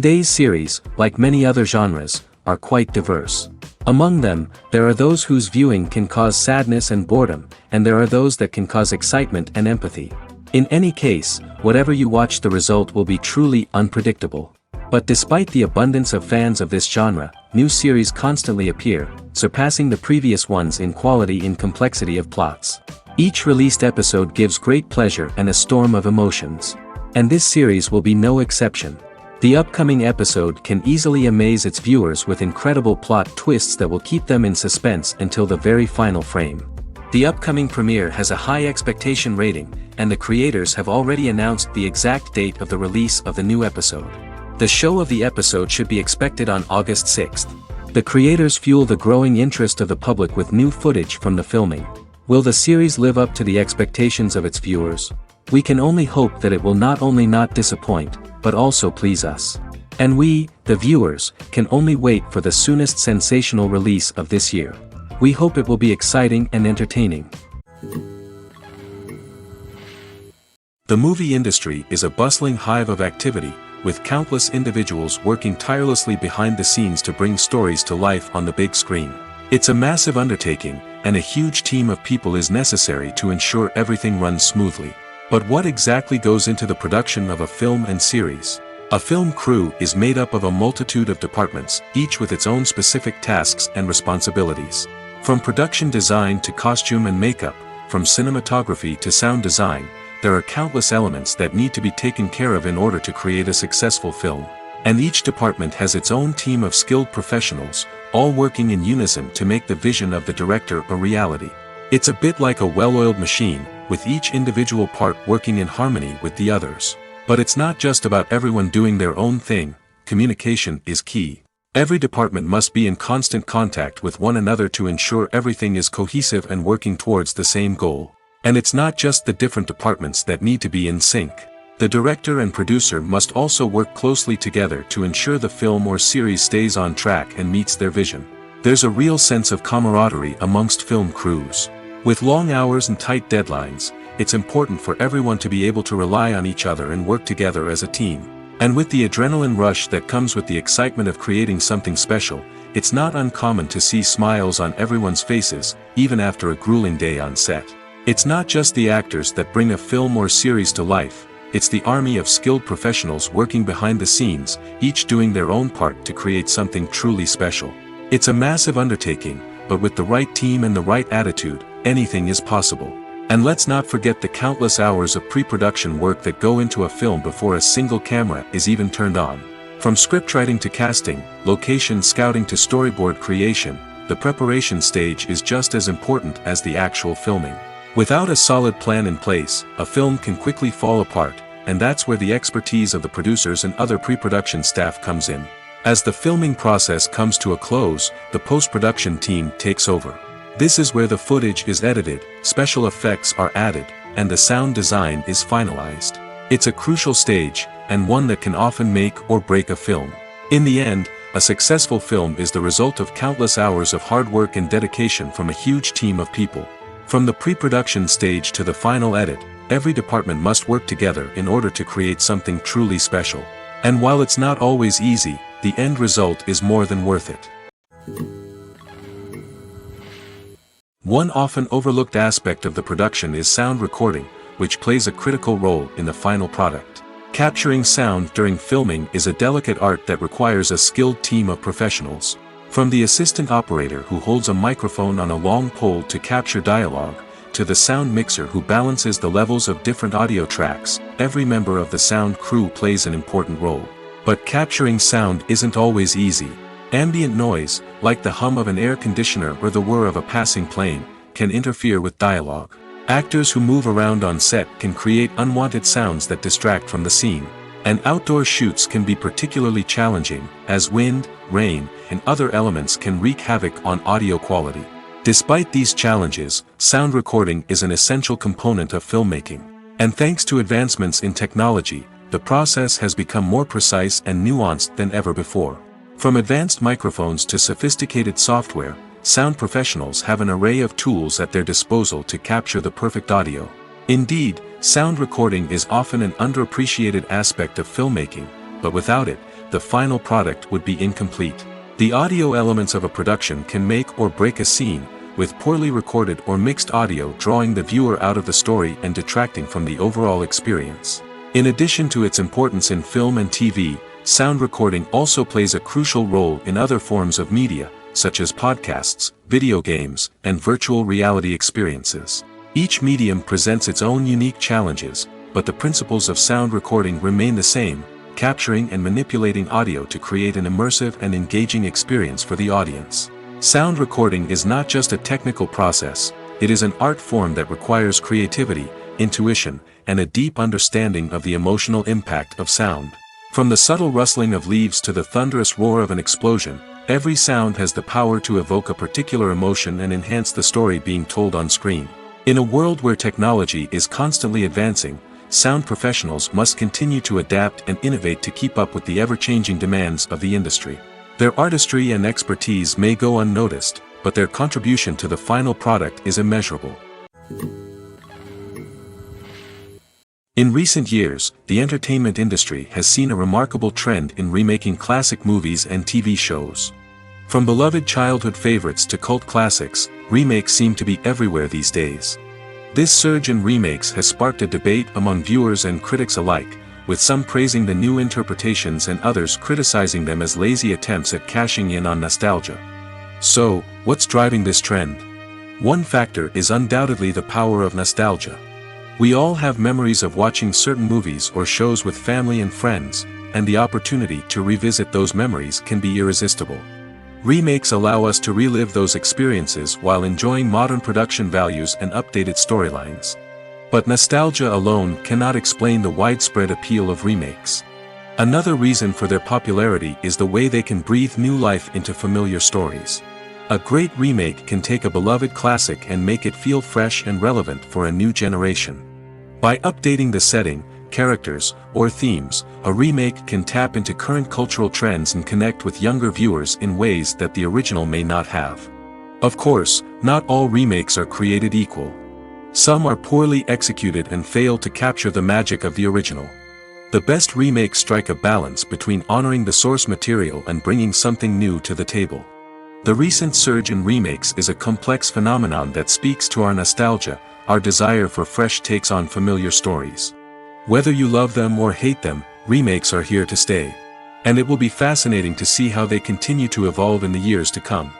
Today's series, like many other genres, are quite diverse. Among them, there are those whose viewing can cause sadness and boredom, and there are those that can cause excitement and empathy. In any case, whatever you watch, the result will be truly unpredictable. But despite the abundance of fans of this genre, new series constantly appear, surpassing the previous ones in quality and complexity of plots. Each released episode gives great pleasure and a storm of emotions. And this series will be no exception. The upcoming episode can easily amaze its viewers with incredible plot twists that will keep them in suspense until the very final frame. The upcoming premiere has a high expectation rating, and the creators have already announced the exact date of the release of the new episode. The show of the episode should be expected on August 6th. The creators fuel the growing interest of the public with new footage from the filming. Will the series live up to the expectations of its viewers? We can only hope that it will not only not disappoint, but also please us. And we, the viewers, can only wait for the soonest sensational release of this year. We hope it will be exciting and entertaining. The movie industry is a bustling hive of activity, with countless individuals working tirelessly behind the scenes to bring stories to life on the big screen. It's a massive undertaking, and a huge team of people is necessary to ensure everything runs smoothly. But what exactly goes into the production of a film and series? A film crew is made up of a multitude of departments, each with its own specific tasks and responsibilities. From production design to costume and makeup, from cinematography to sound design, there are countless elements that need to be taken care of in order to create a successful film. And each department has its own team of skilled professionals, all working in unison to make the vision of the director a reality. It's a bit like a well-oiled machine, with each individual part working in harmony with the others. But it's not just about everyone doing their own thing. Communication is key. Every department must be in constant contact with one another to ensure everything is cohesive and working towards the same goal. And it's not just the different departments that need to be in sync. The director and producer must also work closely together to ensure the film or series stays on track and meets their vision. There's a real sense of camaraderie amongst film crews. With long hours and tight deadlines, it's important for everyone to be able to rely on each other and work together as a team. And with the adrenaline rush that comes with the excitement of creating something special, it's not uncommon to see smiles on everyone's faces, even after a grueling day on set. It's not just the actors that bring a film or series to life, it's the army of skilled professionals working behind the scenes, each doing their own part to create something truly special. It's a massive undertaking, but with the right team and the right attitude, anything is possible. And let's not forget the countless hours of pre-production work that go into a film before a single camera is even turned on. From scriptwriting to casting, location scouting to storyboard creation, the preparation stage is just as important as the actual filming. Without a solid plan in place, a film can quickly fall apart, and that's where the expertise of the producers and other pre-production staff comes in. As the filming process comes to a close, the post-production team takes over. This is where the footage is edited, special effects are added, and the sound design is finalized. It's a crucial stage, and one that can often make or break a film. In the end, a successful film is the result of countless hours of hard work and dedication from a huge team of people. From the pre-production stage to the final edit, every department must work together in order to create something truly special. And while it's not always easy, the end result is more than worth it. One often overlooked aspect of the production is sound recording, which plays a critical role in the final product. Capturing sound during filming is a delicate art that requires a skilled team of professionals. From the assistant operator who holds a microphone on a long pole to capture dialogue, to the sound mixer who balances the levels of different audio tracks, every member of the sound crew plays an important role. But capturing sound isn't always easy. Ambient noise, like the hum of an air conditioner or the whir of a passing plane, can interfere with dialogue. Actors who move around on set can create unwanted sounds that distract from the scene. And outdoor shoots can be particularly challenging, as wind, rain, and other elements can wreak havoc on audio quality. Despite these challenges, sound recording is an essential component of filmmaking. And thanks to advancements in technology, the process has become more precise and nuanced than ever before. From advanced microphones to sophisticated software, sound professionals have an array of tools at their disposal to capture the perfect audio. Indeed, sound recording is often an underappreciated aspect of filmmaking, but without it, the final product would be incomplete. The audio elements of a production can make or break a scene, with poorly recorded or mixed audio drawing the viewer out of the story and detracting from the overall experience. In addition to its importance in film and TV, sound recording also plays a crucial role in other forms of media, such as podcasts, video games, and virtual reality experiences. Each medium presents its own unique challenges, but the principles of sound recording remain the same, capturing and manipulating audio to create an immersive and engaging experience for the audience. Sound recording is not just a technical process, it is an art form that requires creativity, intuition, and a deep understanding of the emotional impact of sound. From the subtle rustling of leaves to the thunderous roar of an explosion, every sound has the power to evoke a particular emotion and enhance the story being told on screen. In a world where technology is constantly advancing, sound professionals must continue to adapt and innovate to keep up with the ever-changing demands of the industry. Their artistry and expertise may go unnoticed, but their contribution to the final product is immeasurable. In recent years, the entertainment industry has seen a remarkable trend in remaking classic movies and TV shows. From beloved childhood favorites to cult classics, remakes seem to be everywhere these days. This surge in remakes has sparked a debate among viewers and critics alike, with some praising the new interpretations and others criticizing them as lazy attempts at cashing in on nostalgia. So, what's driving this trend? One factor is undoubtedly the power of nostalgia. We all have memories of watching certain movies or shows with family and friends, and the opportunity to revisit those memories can be irresistible. Remakes allow us to relive those experiences while enjoying modern production values and updated storylines. But nostalgia alone cannot explain the widespread appeal of remakes. Another reason for their popularity is the way they can breathe new life into familiar stories. A great remake can take a beloved classic and make it feel fresh and relevant for a new generation. By updating the setting, characters, or themes, a remake can tap into current cultural trends and connect with younger viewers in ways that the original may not have. Of course, not all remakes are created equal. Some are poorly executed and fail to capture the magic of the original. The best remakes strike a balance between honoring the source material and bringing something new to the table. The recent surge in remakes is a complex phenomenon that speaks to our nostalgia, our desire for fresh takes on familiar stories. Whether you love them or hate them, remakes are here to stay. And it will be fascinating to see how they continue to evolve in the years to come.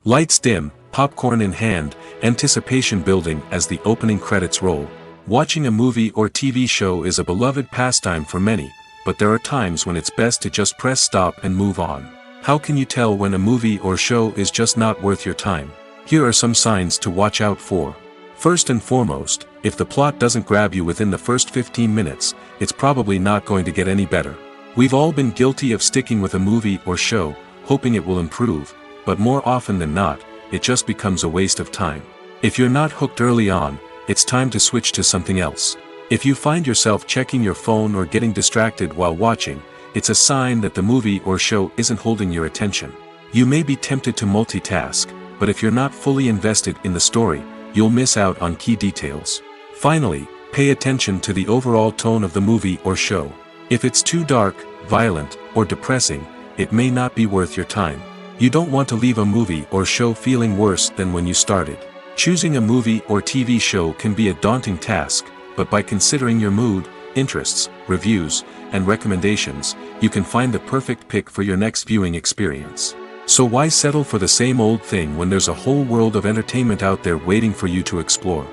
Lights dim, popcorn in hand, anticipation building as the opening credits roll. Watching a movie or TV show is a beloved pastime for many, but there are times when it's best to just press stop and move on. How can you tell when a movie or show is just not worth your time? Here are some signs to watch out for. First and foremost, if the plot doesn't grab you within the first 15 minutes, it's probably not going to get any better. We've all been guilty of sticking with a movie or show, hoping it will improve, but more often than not, it just becomes a waste of time. If you're not hooked early on, it's time to switch to something else. If you find yourself checking your phone or getting distracted while watching, it's a sign that the movie or show isn't holding your attention. You may be tempted to multitask, but if you're not fully invested in the story, you'll miss out on key details. Finally, pay attention to the overall tone of the movie or show. If it's too dark, violent, or depressing, it may not be worth your time. You don't want to leave a movie or show feeling worse than when you started. Choosing a movie or TV show can be a daunting task, but by considering your mood, interests, reviews, and recommendations, you can find the perfect pick for your next viewing experience. So why settle for the same old thing when there's a whole world of entertainment out there waiting for you to explore?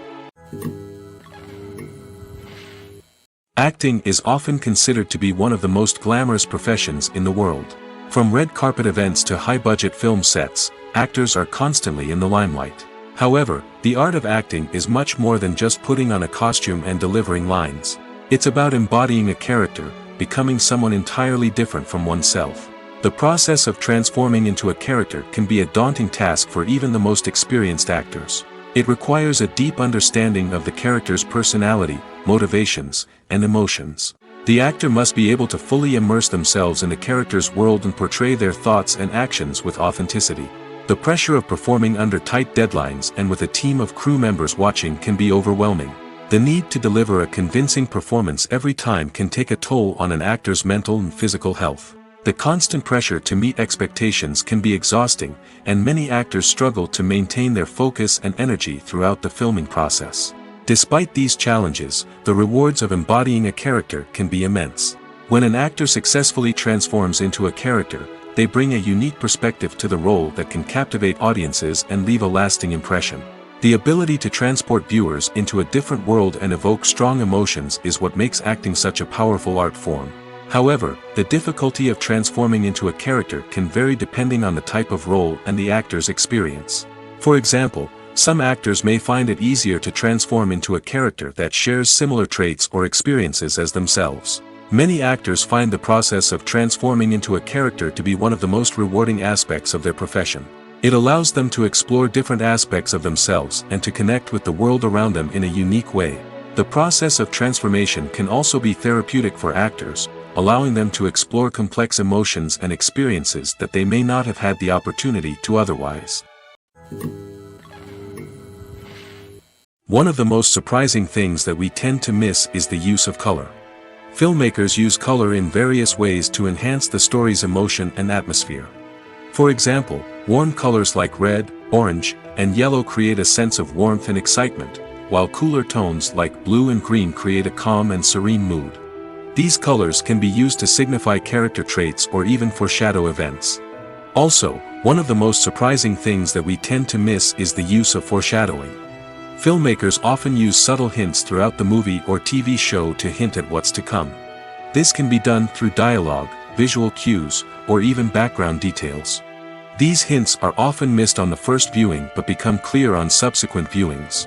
Acting is often considered to be one of the most glamorous professions in the world. From red carpet events to high-budget film sets, actors are constantly in the limelight. However, the art of acting is much more than just putting on a costume and delivering lines. It's about embodying a character, becoming someone entirely different from oneself. The process of transforming into a character can be a daunting task for even the most experienced actors. It requires a deep understanding of the character's personality, motivations, and emotions. The actor must be able to fully immerse themselves in the character's world and portray their thoughts and actions with authenticity. The pressure of performing under tight deadlines and with a team of crew members watching can be overwhelming. The need to deliver a convincing performance every time can take a toll on an actor's mental and physical health. The constant pressure to meet expectations can be exhausting, and many actors struggle to maintain their focus and energy throughout the filming process. Despite these challenges, the rewards of embodying a character can be immense. When an actor successfully transforms into a character, they bring a unique perspective to the role that can captivate audiences and leave a lasting impression. The ability to transport viewers into a different world and evoke strong emotions is what makes acting such a powerful art form. However, the difficulty of transforming into a character can vary depending on the type of role and the actor's experience. For example, some actors may find it easier to transform into a character that shares similar traits or experiences as themselves. Many actors find the process of transforming into a character to be one of the most rewarding aspects of their profession. It allows them to explore different aspects of themselves and to connect with the world around them in a unique way. The process of transformation can also be therapeutic for actors, allowing them to explore complex emotions and experiences that they may not have had the opportunity to otherwise. One of the most surprising things that we tend to miss is the use of color. Filmmakers use color in various ways to enhance the story's emotion and atmosphere. For example, warm colors like red, orange, and yellow create a sense of warmth and excitement, while cooler tones like blue and green create a calm and serene mood. These colors can be used to signify character traits or even foreshadow events. Also, one of the most surprising things that we tend to miss is the use of foreshadowing. Filmmakers often use subtle hints throughout the movie or TV show to hint at what's to come. This can be done through dialogue, visual cues, or even background details. These hints are often missed on the first viewing but become clear on subsequent viewings.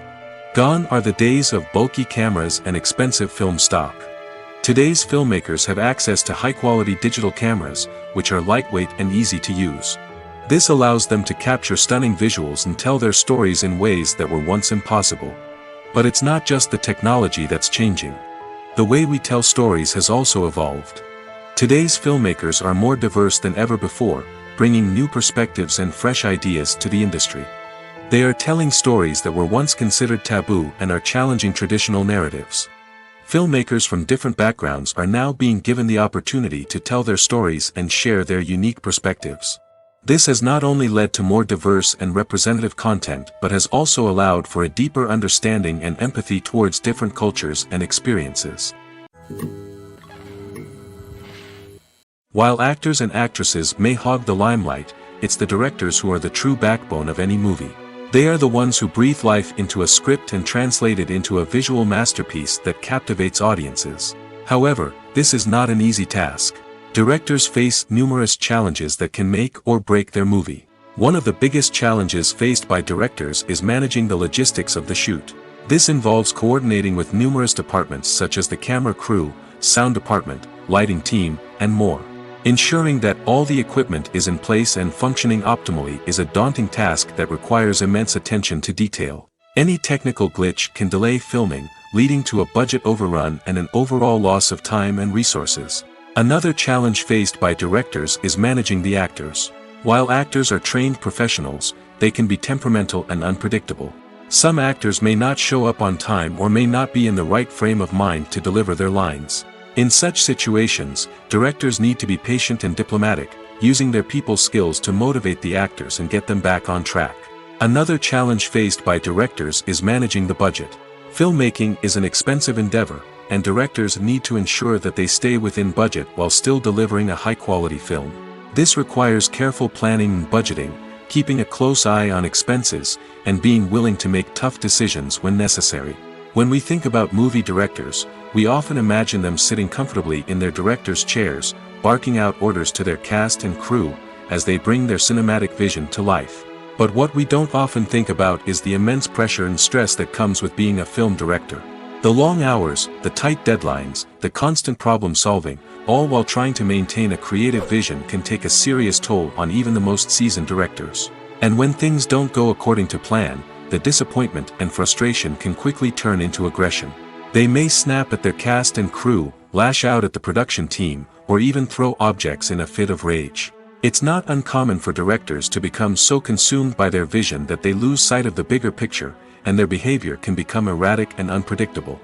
Gone are the days of bulky cameras and expensive film stock. Today's filmmakers have access to high-quality digital cameras, which are lightweight and easy to use. This allows them to capture stunning visuals and tell their stories in ways that were once impossible. But it's not just the technology that's changing. The way we tell stories has also evolved. Today's filmmakers are more diverse than ever before, bringing new perspectives and fresh ideas to the industry. They are telling stories that were once considered taboo and are challenging traditional narratives. Filmmakers from different backgrounds are now being given the opportunity to tell their stories and share their unique perspectives. This has not only led to more diverse and representative content but has also allowed for a deeper understanding and empathy towards different cultures and experiences. While actors and actresses may hog the limelight, it's the directors who are the true backbone of any movie. They are the ones who breathe life into a script and translate it into a visual masterpiece that captivates audiences. However, this is not an easy task. Directors face numerous challenges that can make or break their movie. One of the biggest challenges faced by directors is managing the logistics of the shoot. This involves coordinating with numerous departments such as the camera crew, sound department, lighting team, and more. Ensuring that all the equipment is in place and functioning optimally is a daunting task that requires immense attention to detail. Any technical glitch can delay filming, leading to a budget overrun and an overall loss of time and resources. Another challenge faced by directors is managing the actors. While actors are trained professionals, they can be temperamental and unpredictable. Some actors may not show up on time or may not be in the right frame of mind to deliver their lines. In such situations, directors need to be patient and diplomatic, using their people skills to motivate the actors and get them back on track. Another challenge faced by directors is managing the budget. Filmmaking is an expensive endeavor, and directors need to ensure that they stay within budget while still delivering a high-quality film. This requires careful planning and budgeting, keeping a close eye on expenses, and being willing to make tough decisions when necessary. When we think about movie directors, we often imagine them sitting comfortably in their director's chairs, barking out orders to their cast and crew, as they bring their cinematic vision to life. But what we don't often think about is the immense pressure and stress that comes with being a film director. The long hours, the tight deadlines, the constant problem solving, all while trying to maintain a creative vision can take a serious toll on even the most seasoned directors. And when things don't go according to plan, the disappointment and frustration can quickly turn into aggression. They may snap at their cast and crew, lash out at the production team, or even throw objects in a fit of rage. It's not uncommon for directors to become so consumed by their vision that they lose sight of the bigger picture, and their behavior can become erratic and unpredictable.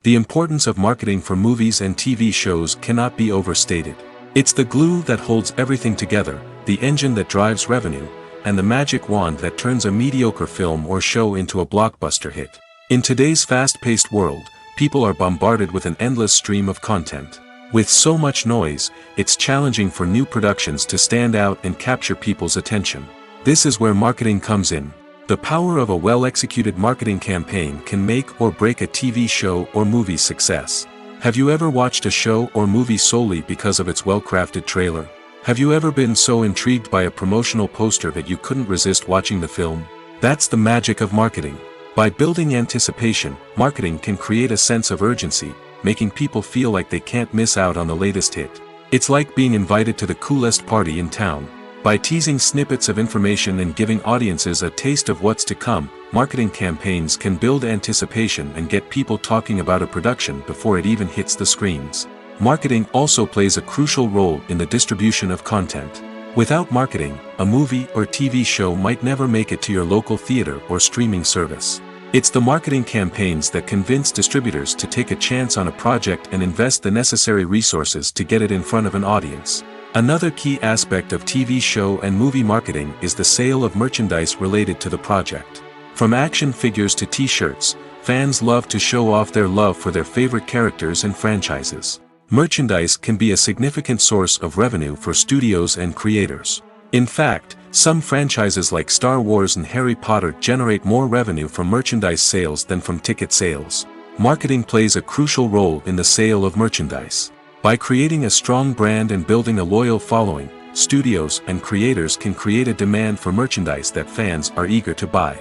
The importance of marketing for movies and TV shows cannot be overstated. It's the glue that holds everything together, the engine that drives revenue, and the magic wand that turns a mediocre film or show into a blockbuster hit. In today's fast-paced world, people are bombarded with an endless stream of content. With so much noise, it's challenging for new productions to stand out and capture people's attention. This is where marketing comes in. The power of a well-executed marketing campaign can make or break a TV show or movie's success. Have you ever watched a show or movie solely because of its well-crafted trailer? Have you ever been so intrigued by a promotional poster that you couldn't resist watching the film? That's the magic of marketing. By building anticipation, marketing can create a sense of urgency, making people feel like they can't miss out on the latest hit. It's like being invited to the coolest party in town. By teasing snippets of information and giving audiences a taste of what's to come, marketing campaigns can build anticipation and get people talking about a production before it even hits the screens. Marketing also plays a crucial role in the distribution of content. Without marketing, a movie or TV show might never make it to your local theater or streaming service. It's the marketing campaigns that convince distributors to take a chance on a project and invest the necessary resources to get it in front of an audience. Another key aspect of TV show and movie marketing is the sale of merchandise related to the project. From action figures to t-shirts, fans love to show off their love for their favorite characters and franchises. Merchandise can be a significant source of revenue for studios and creators. In fact, some franchises like Star Wars and Harry Potter generate more revenue from merchandise sales than from ticket sales. Marketing plays a crucial role in the sale of merchandise. By creating a strong brand and building a loyal following, studios and creators can create a demand for merchandise that fans are eager to buy.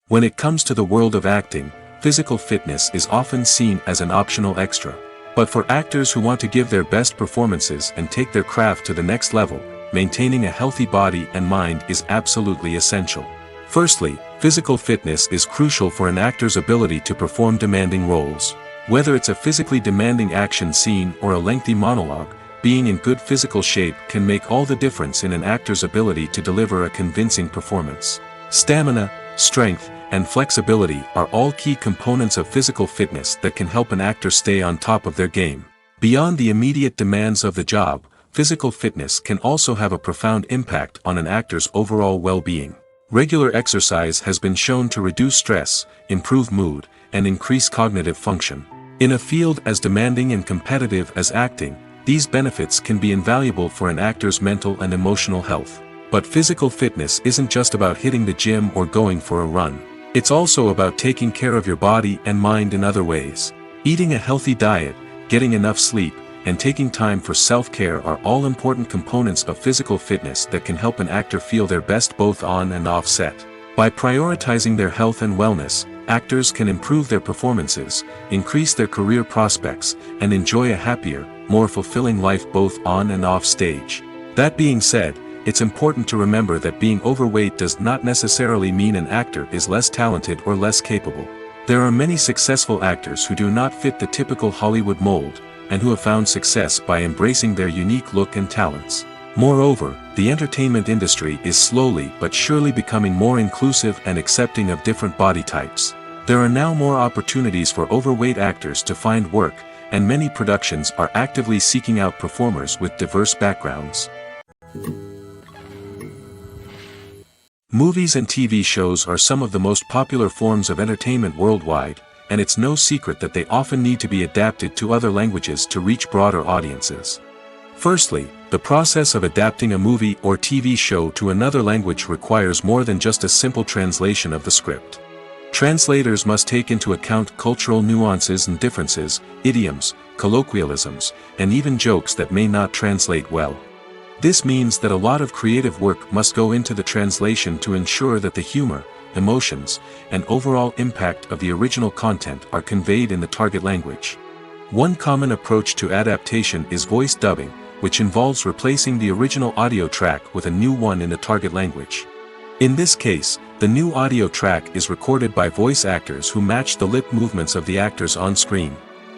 When it comes to the world of acting, physical fitness is often seen as an optional extra. But for actors who want to give their best performances and take their craft to the next level, maintaining a healthy body and mind is absolutely essential. Firstly, physical fitness is crucial for an actor's ability to perform demanding roles. Whether it's a physically demanding action scene or a lengthy monologue, being in good physical shape can make all the difference in an actor's ability to deliver a convincing performance. Stamina, strength, and flexibility are all key components of physical fitness that can help an actor stay on top of their game. Beyond the immediate demands of the job, physical fitness can also have a profound impact on an actor's overall well-being. Regular exercise has been shown to reduce stress, improve mood, and increase cognitive function. In a field as demanding and competitive as acting, these benefits can be invaluable for an actor's mental and emotional health. But physical fitness isn't just about hitting the gym or going for a run. It's also about taking care of your body and mind in other ways. Eating a healthy diet, getting enough sleep, and taking time for self-care are all important components of physical fitness that can help an actor feel their best both on and off set. By prioritizing their health and wellness, actors can improve their performances, increase their career prospects, and enjoy a happier, more fulfilling life both on and off stage. That being said, it's important to remember that being overweight does not necessarily mean an actor is less talented or less capable. There are many successful actors who do not fit the typical Hollywood mold, and who have found success by embracing their unique look and talents. Moreover, the entertainment industry is slowly but surely becoming more inclusive and accepting of different body types. There are now more opportunities for overweight actors to find work, and many productions are actively seeking out performers with diverse backgrounds. Movies and TV shows are some of the most popular forms of entertainment worldwide, and it's no secret that they often need to be adapted to other languages to reach broader audiences. Firstly, the process of adapting a movie or TV show to another language requires more than just a simple translation of the script. Translators must take into account cultural nuances and differences, idioms, colloquialisms, and even jokes that may not translate well. This means that a lot of creative work must go into the translation to ensure that the humor, emotions, and overall impact of the original content are conveyed in the target language. One common approach to adaptation is voice dubbing, which involves replacing the original audio track with a new one in the target language. In this case, the new audio track is recorded by voice actors who match the lip movements of the actors on screen.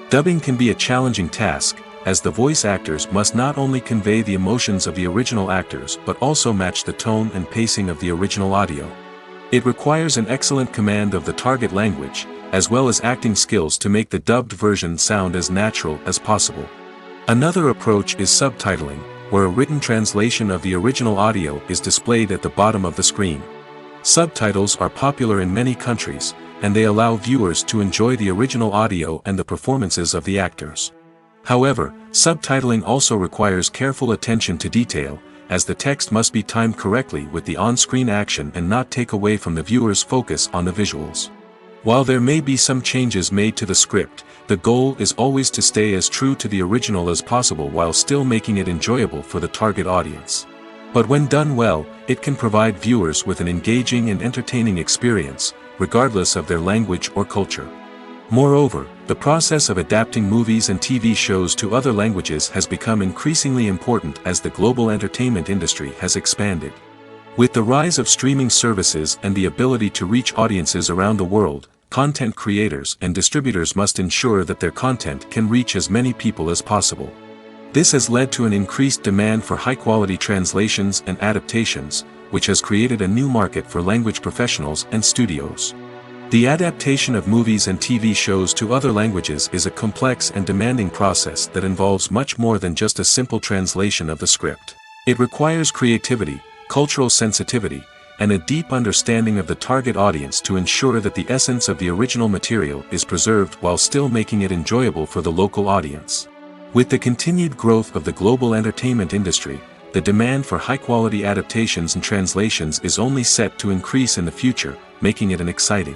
Dubbing can be a challenging task, as the voice actors must not only convey the emotions of the original actors but also match the tone and pacing of the original audio. It requires an excellent command of the target language, as well as acting skills to make the dubbed version sound as natural as possible. Another approach is subtitling, where a written translation of the original audio is displayed at the bottom of the screen. Subtitles are popular in many countries, and they allow viewers to enjoy the original audio and the performances of the actors. However, subtitling also requires careful attention to detail, as the text must be timed correctly with the on-screen action and not take away from the viewer's focus on the visuals. While there may be some changes made to the script, the goal is always to stay as true to the original as possible while still making it enjoyable for the target audience. But when done well, it can provide viewers with an engaging and entertaining experience, regardless of their language or culture. Moreover, the process of adapting movies and TV shows to other languages has become increasingly important as the global entertainment industry has expanded. With the rise of streaming services and the ability to reach audiences around the world, content creators and distributors must ensure that their content can reach as many people as possible. This has led to an increased demand for high-quality translations and adaptations, which has created a new market for language professionals and studios. The adaptation of movies and TV shows to other languages is a complex and demanding process that involves much more than just a simple translation of the script. It requires creativity, cultural sensitivity, and a deep understanding of the target audience to ensure that the essence of the original material is preserved while still making it enjoyable for the local audience. With the continued growth of the global entertainment industry, the demand for high-quality adaptations and translations is only set to increase in the future, making it an exciting.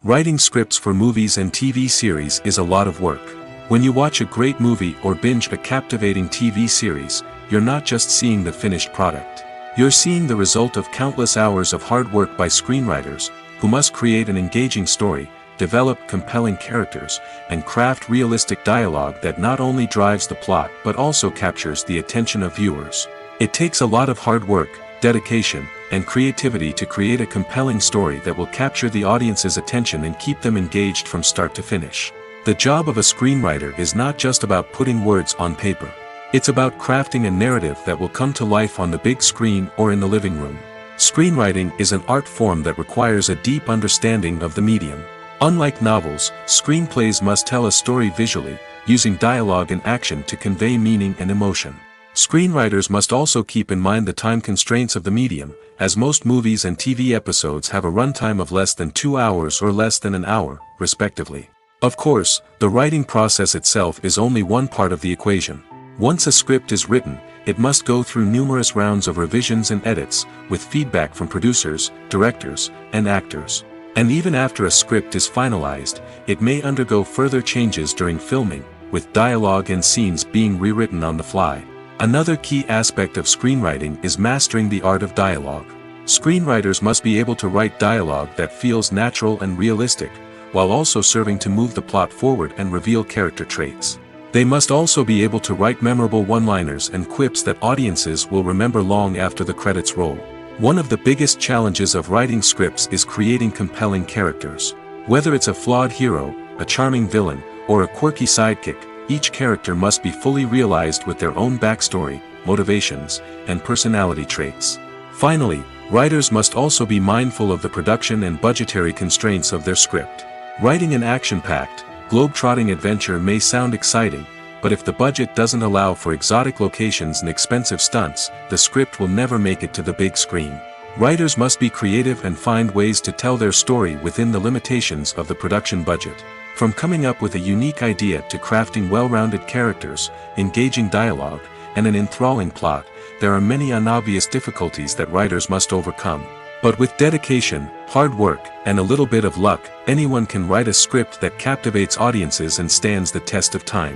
Writing scripts for movies and TV series is a lot of work. When you watch a great movie or binge a captivating TV series, you're not just seeing the finished product. You're seeing the result of countless hours of hard work by screenwriters, who must create an engaging story, develop compelling characters, and craft realistic dialogue that not only drives the plot but also captures the attention of viewers. It takes a lot of hard work, dedication, and creativity to create a compelling story that will capture the audience's attention and keep them engaged from start to finish. The job of a screenwriter is not just about putting words on paper. It's about crafting a narrative that will come to life on the big screen or in the living room. Screenwriting is an art form that requires a deep understanding of the medium. Unlike novels, screenplays must tell a story visually, using dialogue and action to convey meaning and emotion. Screenwriters must also keep in mind the time constraints of the medium, as most movies and TV episodes have a runtime of less than 2 hours or less than an hour, respectively. Of course, the writing process itself is only one part of the equation. Once a script is written, it must go through numerous rounds of revisions and edits, with feedback from producers, directors, and actors. And even after a script is finalized, it may undergo further changes during filming, with dialogue and scenes being rewritten on the fly. Another key aspect of screenwriting is mastering the art of dialogue. Screenwriters must be able to write dialogue that feels natural and realistic, while also serving to move the plot forward and reveal character traits. They must also be able to write memorable one-liners and quips that audiences will remember long after the credits roll. One of the biggest challenges of writing scripts is creating compelling characters. Whether it's a flawed hero, a charming villain, or a quirky sidekick, each character must be fully realized with their own backstory, motivations, and personality traits. Finally, writers must also be mindful of the production and budgetary constraints of their script. Writing an action-packed, globe-trotting adventure may sound exciting, but if the budget doesn't allow for exotic locations and expensive stunts, the script will never make it to the big screen. Writers must be creative and find ways to tell their story within the limitations of the production budget. From coming up with a unique idea to crafting well-rounded characters, engaging dialogue, and an enthralling plot, there are many unobvious difficulties that writers must overcome. But with dedication, hard work, and a little bit of luck, anyone can write a script that captivates audiences and stands the test of time.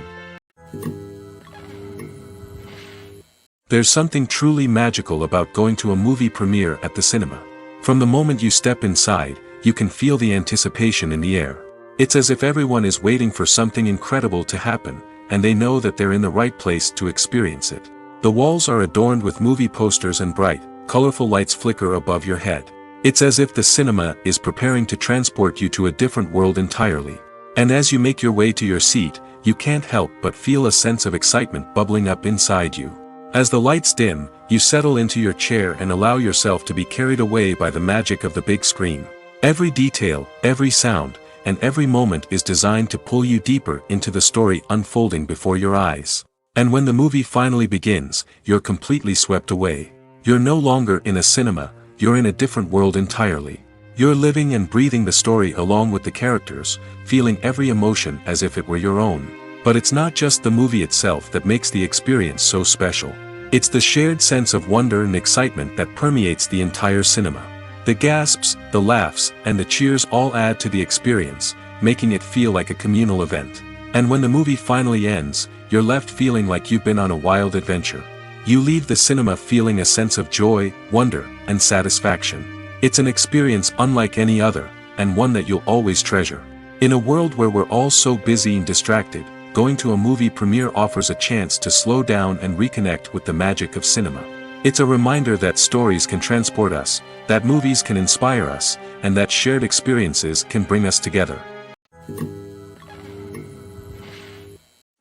There's something truly magical about going to a movie premiere at the cinema. From the moment you step inside, you can feel the anticipation in the air. It's as if everyone is waiting for something incredible to happen, and they know that they're in the right place to experience it. The walls are adorned with movie posters and bright, colorful lights flicker above your head. It's as if the cinema is preparing to transport you to a different world entirely. And as you make your way to your seat, you can't help but feel a sense of excitement bubbling up inside you. As the lights dim, you settle into your chair and allow yourself to be carried away by the magic of the big screen. Every detail, every sound, and every moment is designed to pull you deeper into the story unfolding before your eyes. And when the movie finally begins, you're completely swept away. You're no longer in a cinema, you're in a different world entirely. You're living and breathing the story along with the characters, feeling every emotion as if it were your own. But it's not just the movie itself that makes the experience so special. It's the shared sense of wonder and excitement that permeates the entire cinema. The gasps, the laughs, and the cheers all add to the experience, making it feel like a communal event. And when the movie finally ends, you're left feeling like you've been on a wild adventure. You leave the cinema feeling a sense of joy, wonder, and satisfaction. It's an experience unlike any other, and one that you'll always treasure. In a world where we're all so busy and distracted, going to a movie premiere offers a chance to slow down and reconnect with the magic of cinema. It's a reminder that stories can transport us, that movies can inspire us, and that shared experiences can bring us together.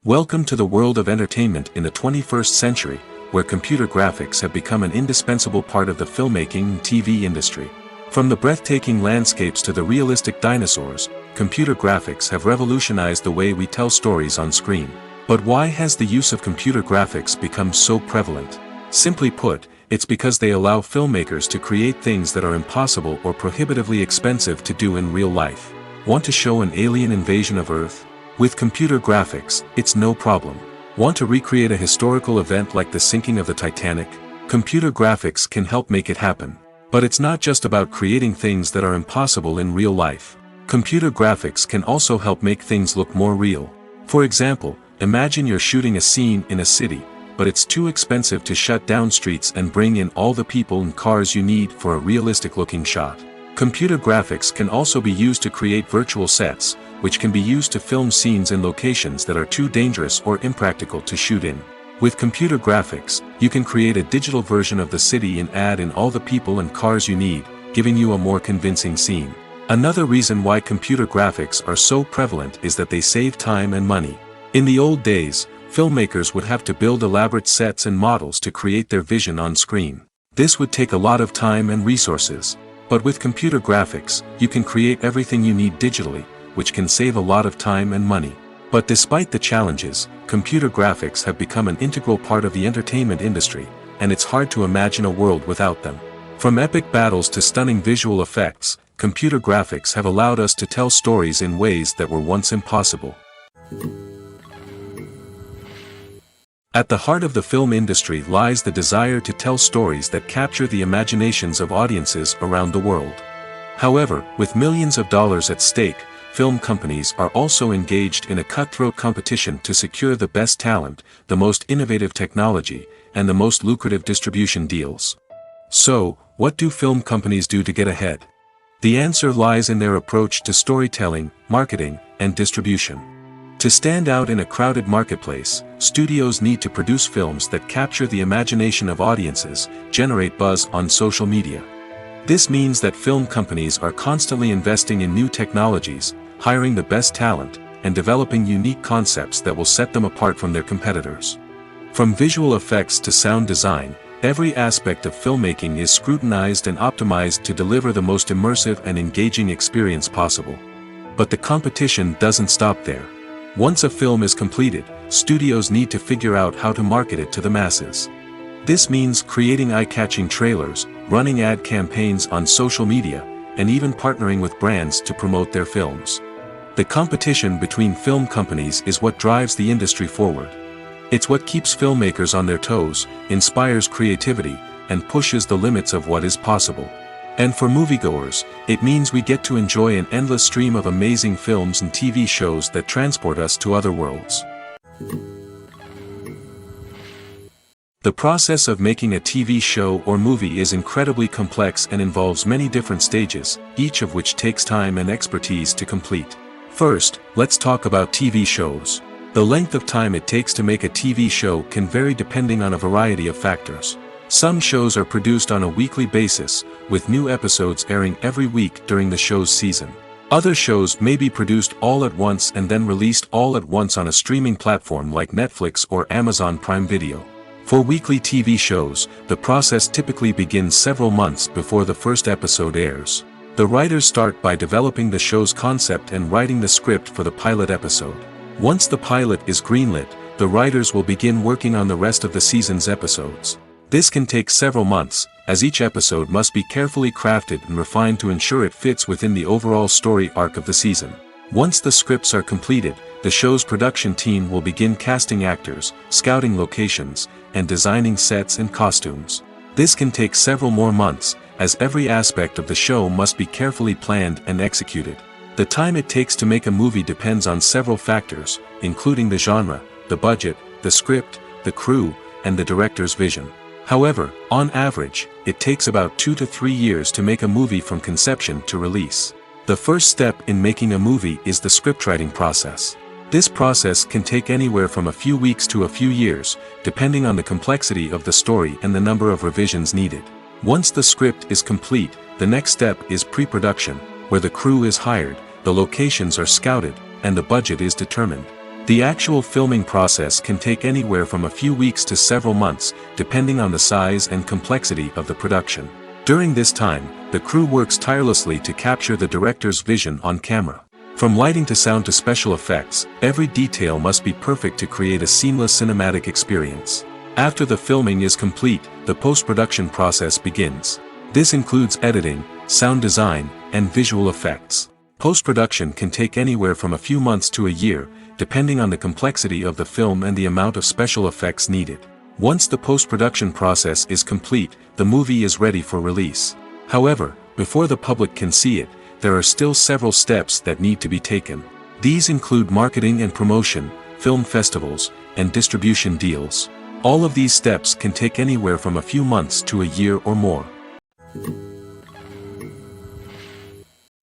Welcome to the world of entertainment in the 21st century, where computer graphics have become an indispensable part of the filmmaking and TV industry. From the breathtaking landscapes to the realistic dinosaurs, computer graphics have revolutionized the way we tell stories on screen. But why has the use of computer graphics become so prevalent? Simply put, it's because they allow filmmakers to create things that are impossible or prohibitively expensive to do in real life. Want to show an alien invasion of Earth? With computer graphics, it's no problem. Want to recreate a historical event like the sinking of the Titanic? Computer graphics can help make it happen. But it's not just about creating things that are impossible in real life. Computer graphics can also help make things look more real. For example, imagine you're shooting a scene in a city, but it's too expensive to shut down streets and bring in all the people and cars you need for a realistic-looking shot. Computer graphics can also be used to create virtual sets, which can be used to film scenes in locations that are too dangerous or impractical to shoot in. With computer graphics, you can create a digital version of the city and add in all the people and cars you need, giving you a more convincing scene. Another reason why computer graphics are so prevalent is that they save time and money. In the old days, filmmakers would have to build elaborate sets and models to create their vision on screen. This would take a lot of time and resources. But with computer graphics, you can create everything you need digitally, which can save a lot of time and money. But despite the challenges, computer graphics have become an integral part of the entertainment industry, and it's hard to imagine a world without them. From epic battles to stunning visual effects, computer graphics have allowed us to tell stories in ways that were once impossible. At the heart of the film industry lies the desire to tell stories that capture the imaginations of audiences around the world. However, with millions of dollars at stake, film companies are also engaged in a cutthroat competition to secure the best talent, the most innovative technology, and the most lucrative distribution deals. So, what do film companies do to get ahead? The answer lies in their approach to storytelling, marketing, and distribution. To stand out in a crowded marketplace, studios need to produce films that capture the imagination of audiences, generate buzz on social media. This means that film companies are constantly investing in new technologies, hiring the best talent, and developing unique concepts that will set them apart from their competitors. From visual effects to sound design, every aspect of filmmaking is scrutinized and optimized to deliver the most immersive and engaging experience possible. But the competition doesn't stop there. Once a film is completed, studios need to figure out how to market it to the masses. This means creating eye-catching trailers, running ad campaigns on social media, and even partnering with brands to promote their films. The competition between film companies is what drives the industry forward. It's what keeps filmmakers on their toes, inspires creativity, and pushes the limits of what is possible. And for moviegoers, it means we get to enjoy an endless stream of amazing films and TV shows that transport us to other worlds. The process of making a TV show or movie is incredibly complex and involves many different stages, each of which takes time and expertise to complete. First, let's talk about TV shows. The length of time it takes to make a TV show can vary depending on a variety of factors. Some shows are produced on a weekly basis, with new episodes airing every week during the show's season. Other shows may be produced all at once and then released all at once on a streaming platform like Netflix or Amazon Prime Video. For weekly TV shows, the process typically begins several months before the first episode airs. The writers start by developing the show's concept and writing the script for the pilot episode. Once the pilot is greenlit, the writers will begin working on the rest of the season's episodes. This can take several months, as each episode must be carefully crafted and refined to ensure it fits within the overall story arc of the season. Once the scripts are completed, the show's production team will begin casting actors, scouting locations, and designing sets and costumes. This can take several more months, as every aspect of the show must be carefully planned and executed. The time it takes to make a movie depends on several factors, including the genre, the budget, the script, the crew, and the director's vision. However, on average, it takes about 2 to 3 years to make a movie from conception to release. The first step in making a movie is the scriptwriting process. This process can take anywhere from a few weeks to a few years, depending on the complexity of the story and the number of revisions needed. Once the script is complete, the next step is pre-production, where the crew is hired, the locations are scouted, and the budget is determined. The actual filming process can take anywhere from a few weeks to several months, depending on the size and complexity of the production. During this time, the crew works tirelessly to capture the director's vision on camera. From lighting to sound to special effects, every detail must be perfect to create a seamless cinematic experience. After the filming is complete, the post-production process begins. This includes editing, sound design, and visual effects. Post-production can take anywhere from a few months to a year, depending on the complexity of the film and the amount of special effects needed. Once the post-production process is complete, the movie is ready for release. However, before the public can see it, there are still several steps that need to be taken. These include marketing and promotion, film festivals, and distribution deals. All of these steps can take anywhere from a few months to a year or more.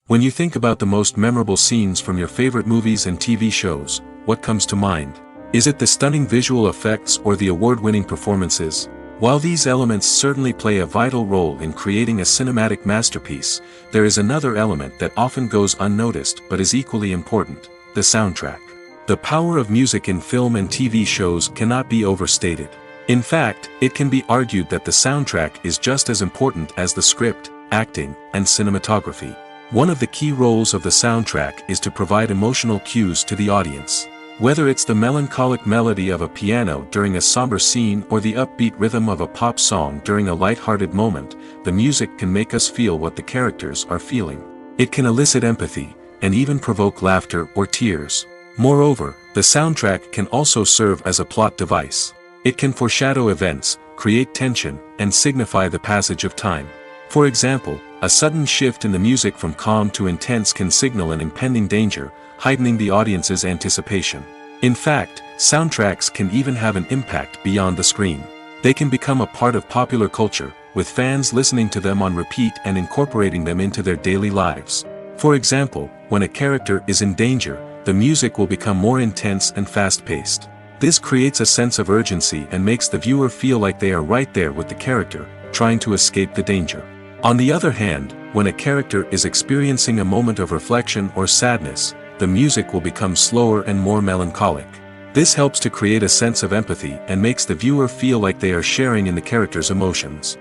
When you think about the most memorable scenes from your favorite movies and TV shows, what comes to mind? Is it the stunning visual effects or the award-winning performances? While these elements certainly play a vital role in creating a cinematic masterpiece, there is another element that often goes unnoticed but is equally important: the soundtrack. The power of music in film and TV shows cannot be overstated. In fact, it can be argued that the soundtrack is just as important as the script, acting, and cinematography. One of the key roles of the soundtrack is to provide emotional cues to the audience. Whether it's the melancholic melody of a piano during a somber scene or the upbeat rhythm of a pop song during a light-hearted moment, the music can make us feel what the characters are feeling. It can elicit empathy, and even provoke laughter or tears. Moreover, the soundtrack can also serve as a plot device. It can foreshadow events, create tension, and signify the passage of time. For example, a sudden shift in the music from calm to intense can signal an impending danger, heightening the audience's anticipation. In fact, soundtracks can even have an impact beyond the screen. They can become a part of popular culture, with fans listening to them on repeat and incorporating them into their daily lives. For example, when a character is in danger, the music will become more intense and fast-paced. This creates a sense of urgency and makes the viewer feel like they are right there with the character, trying to escape the danger. On the other hand, when a character is experiencing a moment of reflection or sadness, the music will become slower and more melancholic. This helps to create a sense of empathy and makes the viewer feel like they are sharing in the character's emotions.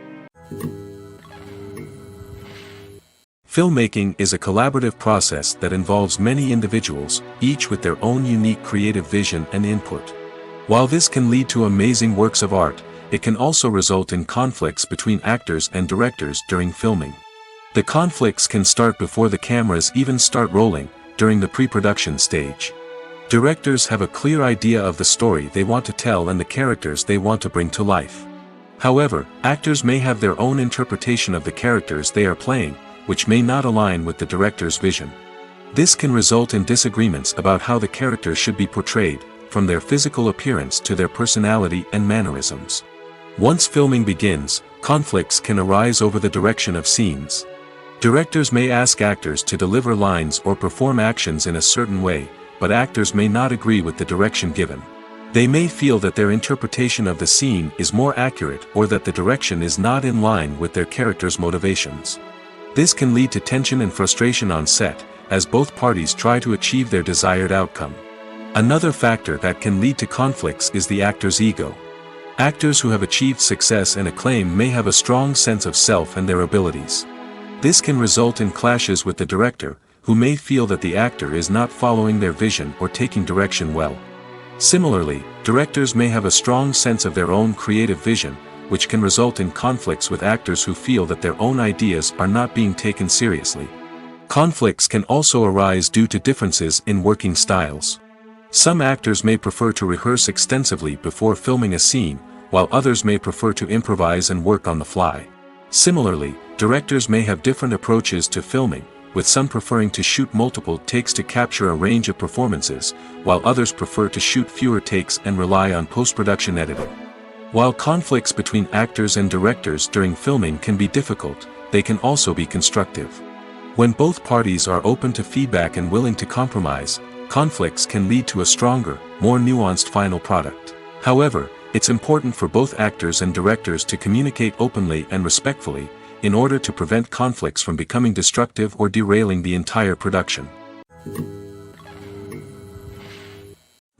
Filmmaking is a collaborative process that involves many individuals, each with their own unique creative vision and input. While this can lead to amazing works of art, it can also result in conflicts between actors and directors during filming. The conflicts can start before the cameras even start rolling, during the pre-production stage. Directors have a clear idea of the story they want to tell and the characters they want to bring to life. However, actors may have their own interpretation of the characters they are playing, which may not align with the director's vision. This can result in disagreements about how the characters should be portrayed, from their physical appearance to their personality and mannerisms. Once filming begins, conflicts can arise over the direction of scenes. Directors may ask actors to deliver lines or perform actions in a certain way, but actors may not agree with the direction given. They may feel that their interpretation of the scene is more accurate or that the direction is not in line with their character's motivations. This can lead to tension and frustration on set, as both parties try to achieve their desired outcome. Another factor that can lead to conflicts is the actor's ego. Actors who have achieved success and acclaim may have a strong sense of self and their abilities. This can result in clashes with the director, who may feel that the actor is not following their vision or taking direction well. Similarly, directors may have a strong sense of their own creative vision, which can result in conflicts with actors who feel that their own ideas are not being taken seriously. Conflicts can also arise due to differences in working styles. Some actors may prefer to rehearse extensively before filming a scene, while others may prefer to improvise and work on the fly. Similarly, directors may have different approaches to filming, with some preferring to shoot multiple takes to capture a range of performances, while others prefer to shoot fewer takes and rely on post-production editing. While conflicts between actors and directors during filming can be difficult, they can also be constructive. When both parties are open to feedback and willing to compromise, conflicts can lead to a stronger, more nuanced final product. However, it's important for both actors and directors to communicate openly and respectfully, in order to prevent conflicts from becoming destructive or derailing the entire production.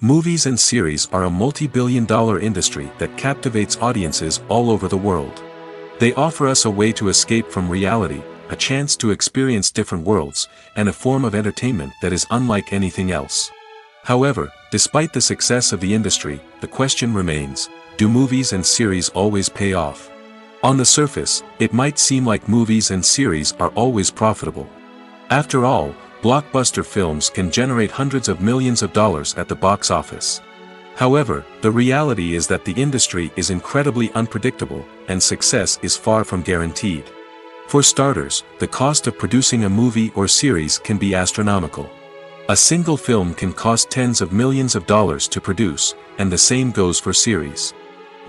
Movies and series are a multi-billion-dollar industry that captivates audiences all over the world. They offer us a way to escape from reality, a chance to experience different worlds, and a form of entertainment that is unlike anything else. However, despite the success of the industry, the question remains, do movies and series always pay off? On the surface, it might seem like movies and series are always profitable. After all, blockbuster films can generate hundreds of millions of dollars at the box office. However, the reality is that the industry is incredibly unpredictable, and success is far from guaranteed. For starters, the cost of producing a movie or series can be astronomical. A single film can cost tens of millions of dollars to produce, and the same goes for series.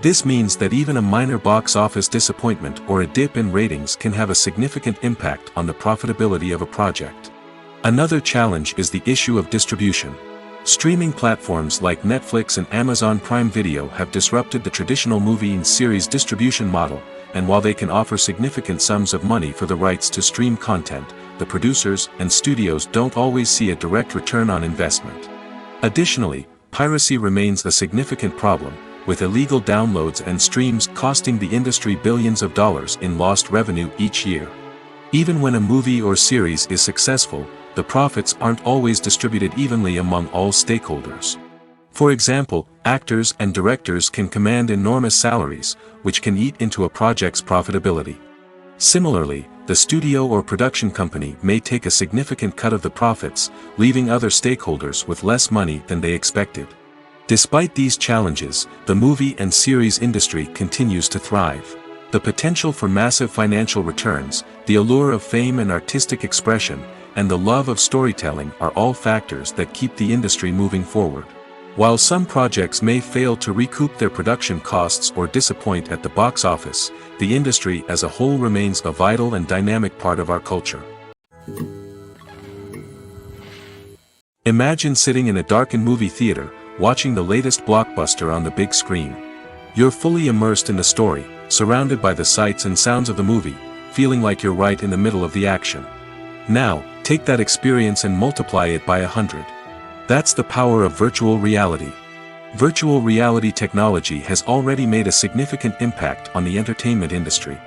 This means that even a minor box office disappointment or a dip in ratings can have a significant impact on the profitability of a project. Another challenge is the issue of distribution. Streaming platforms like Netflix and Amazon Prime Video have disrupted the traditional movie and series distribution model, and while they can offer significant sums of money for the rights to stream content, the producers and studios don't always see a direct return on investment. Additionally, piracy remains a significant problem, with illegal downloads and streams costing the industry billions of dollars in lost revenue each year. Even when a movie or series is successful, the profits aren't always distributed evenly among all stakeholders. For example, actors and directors can command enormous salaries, which can eat into a project's profitability. Similarly, the studio or production company may take a significant cut of the profits, leaving other stakeholders with less money than they expected. Despite these challenges, the movie and series industry continues to thrive. The potential for massive financial returns, the allure of fame and artistic expression, and the love of storytelling are all factors that keep the industry moving forward. While some projects may fail to recoup their production costs or disappoint at the box office, the industry as a whole remains a vital and dynamic part of our culture. Imagine sitting in a darkened movie theater, watching the latest blockbuster on the big screen. You're fully immersed in the story, surrounded by the sights and sounds of the movie, feeling like you're right in the middle of the action. Now, take that experience and multiply it by 100. That's the power of virtual reality. Virtual reality technology has already made a significant impact on the entertainment industry.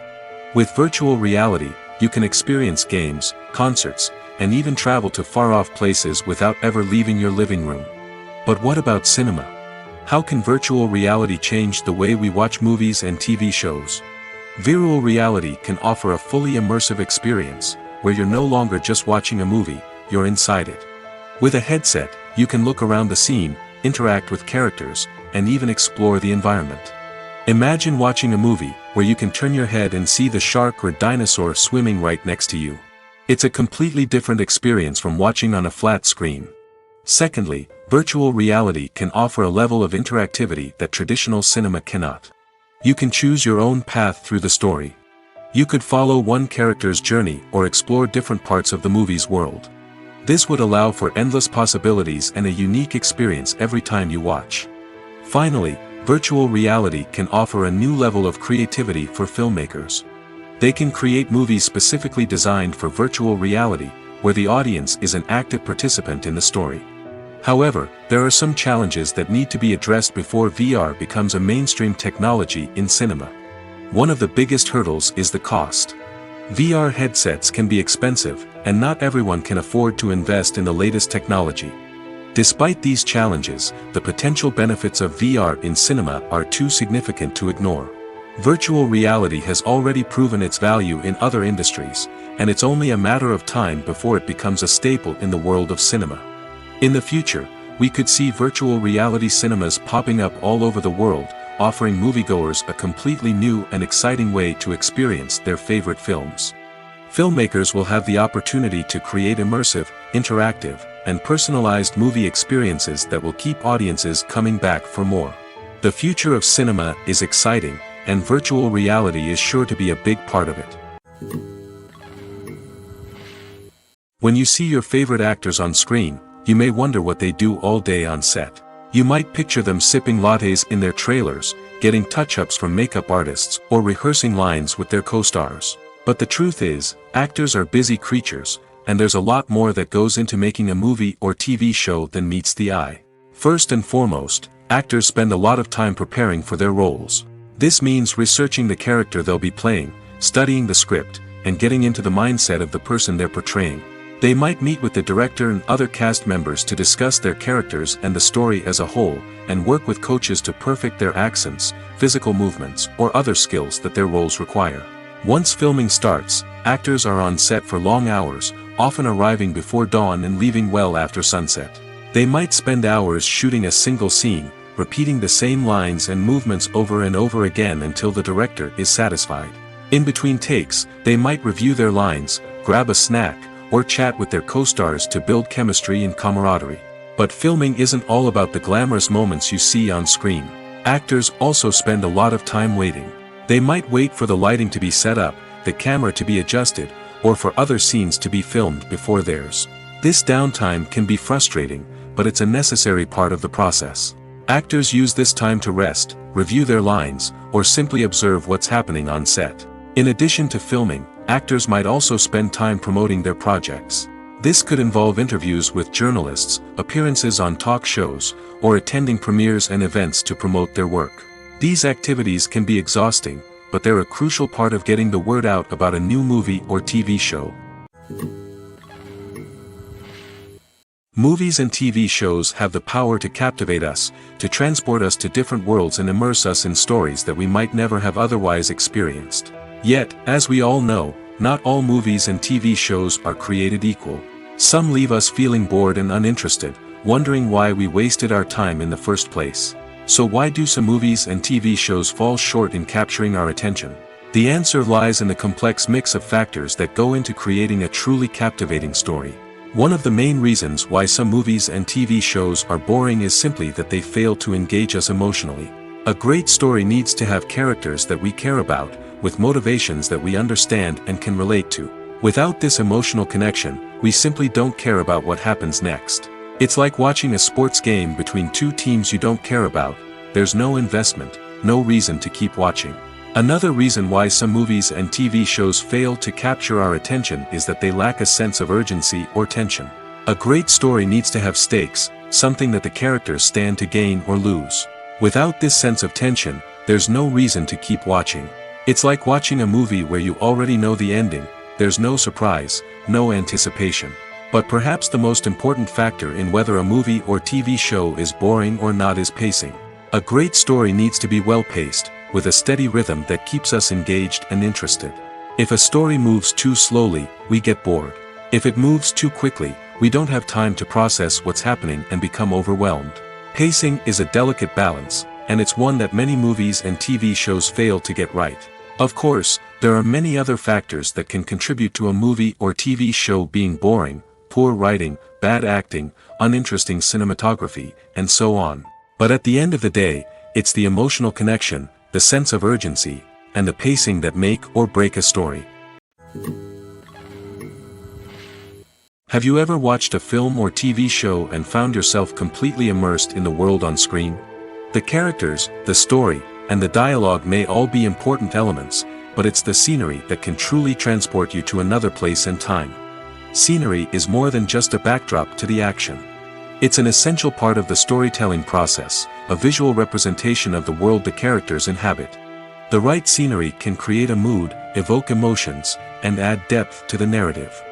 With virtual reality, you can experience games, concerts, and even travel to far-off places without ever leaving your living room. But what about cinema? How can virtual reality change the way we watch movies and TV shows? Virtual reality can offer a fully immersive experience, where you're no longer just watching a movie, you're inside it. With a headset, you can look around the scene, interact with characters, and even explore the environment. Imagine watching a movie, where you can turn your head and see the shark or dinosaur swimming right next to you. It's a completely different experience from watching on a flat screen. Secondly, virtual reality can offer a level of interactivity that traditional cinema cannot. You can choose your own path through the story. You could follow one character's journey or explore different parts of the movie's world. This would allow for endless possibilities and a unique experience every time you watch. Finally, virtual reality can offer a new level of creativity for filmmakers. They can create movies specifically designed for virtual reality, where the audience is an active participant in the story. However, there are some challenges that need to be addressed before VR becomes a mainstream technology in cinema. One of the biggest hurdles is the cost. VR headsets can be expensive, and not everyone can afford to invest in the latest technology. Despite these challenges, the potential benefits of VR in cinema are too significant to ignore. Virtual reality has already proven its value in other industries, and it's only a matter of time before it becomes a staple in the world of cinema. In the future, we could see virtual reality cinemas popping up all over the world, offering moviegoers a completely new and exciting way to experience their favorite films. Filmmakers will have the opportunity to create immersive, interactive, and personalized movie experiences that will keep audiences coming back for more. The future of cinema is exciting, and virtual reality is sure to be a big part of it. When you see your favorite actors on screen, you may wonder what they do all day on set. You might picture them sipping lattes in their trailers, getting touch-ups from makeup artists, or rehearsing lines with their co-stars. But the truth is, actors are busy creatures, and there's a lot more that goes into making a movie or TV show than meets the eye. First and foremost, actors spend a lot of time preparing for their roles. This means researching the character they'll be playing, studying the script, and getting into the mindset of the person they're portraying. They might meet with the director and other cast members to discuss their characters and the story as a whole, and work with coaches to perfect their accents, physical movements, or other skills that their roles require. Once filming starts, actors are on set for long hours, often arriving before dawn and leaving well after sunset. They might spend hours shooting a single scene, repeating the same lines and movements over and over again until the director is satisfied. In between takes, they might review their lines, grab a snack, or chat with their co-stars to build chemistry and camaraderie. But filming isn't all about the glamorous moments you see on screen. Actors also spend a lot of time waiting. They might wait for the lighting to be set up, the camera to be adjusted, or for other scenes to be filmed before theirs. This downtime can be frustrating, but it's a necessary part of the process. Actors use this time to rest, review their lines, or simply observe what's happening on set. In addition to filming, actors might also spend time promoting their projects. This could involve interviews with journalists, appearances on talk shows, or attending premieres and events to promote their work. These activities can be exhausting, but they're a crucial part of getting the word out about a new movie or TV show. Movies and TV shows have the power to captivate us, to transport us to different worlds and immerse us in stories that we might never have otherwise experienced. Yet, as we all know, not all movies and TV shows are created equal. Some leave us feeling bored and uninterested, wondering why we wasted our time in the first place. So why do some movies and TV shows fall short in capturing our attention? The answer lies in the complex mix of factors that go into creating a truly captivating story. One of the main reasons why some movies and TV shows are boring is simply that they fail to engage us emotionally. A great story needs to have characters that we care about, with motivations that we understand and can relate to. Without this emotional connection, we simply don't care about what happens next. It's like watching a sports game between two teams you don't care about. There's no investment, no reason to keep watching. Another reason why some movies and TV shows fail to capture our attention is that they lack a sense of urgency or tension. A great story needs to have stakes, something that the characters stand to gain or lose. Without this sense of tension, there's no reason to keep watching. It's like watching a movie where you already know the ending. There's no surprise, no anticipation. But perhaps the most important factor in whether a movie or TV show is boring or not is pacing. A great story needs to be well-paced, with a steady rhythm that keeps us engaged and interested. If a story moves too slowly, we get bored. If it moves too quickly, we don't have time to process what's happening and become overwhelmed. Pacing is a delicate balance, and it's one that many movies and TV shows fail to get right. Of course, there are many other factors that can contribute to a movie or TV show being boring: poor writing, bad acting, uninteresting cinematography, and so on. But at the end of the day, it's the emotional connection, the sense of urgency, and the pacing that make or break a story. Have you ever watched a film or TV show and found yourself completely immersed in the world on screen? The characters, the story, and the dialogue may all be important elements, but it's the scenery that can truly transport you to another place and time. Scenery is more than just a backdrop to the action. It's an essential part of the storytelling process, a visual representation of the world the characters inhabit. The right scenery can create a mood, evoke emotions, and add depth to the narrative.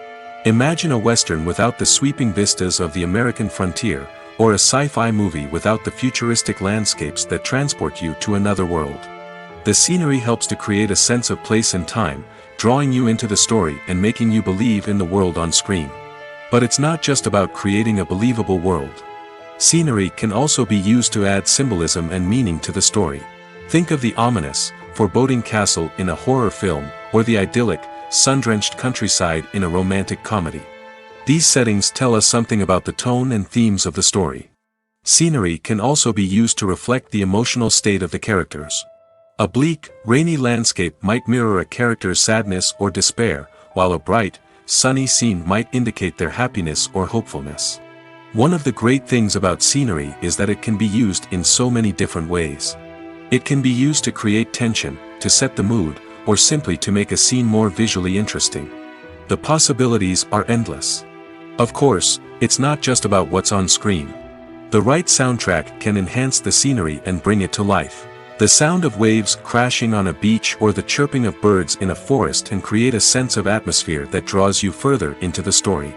Imagine a Western without the sweeping vistas of the American frontier, or a sci-fi movie without the futuristic landscapes that transport you to another world. The scenery helps to create a sense of place and time, drawing you into the story and making you believe in the world on screen. But it's not just about creating a believable world. Scenery can also be used to add symbolism and meaning to the story. Think of the ominous, foreboding castle in a horror film, or the idyllic, sun-drenched countryside in a romantic comedy. These settings tell us something about the tone and themes of the story. Scenery can also be used to reflect the emotional state of the characters. A bleak, rainy landscape might mirror a character's sadness or despair, while a bright, sunny scene might indicate their happiness or hopefulness. One of the great things about scenery is that it can be used in so many different ways. It can be used to create tension, to set the mood, or simply to make a scene more visually interesting. The possibilities are endless. Of course, it's not just about what's on screen. The right soundtrack can enhance the scenery and bring it to life. The sound of waves crashing on a beach or the chirping of birds in a forest can create a sense of atmosphere that draws you further into the story.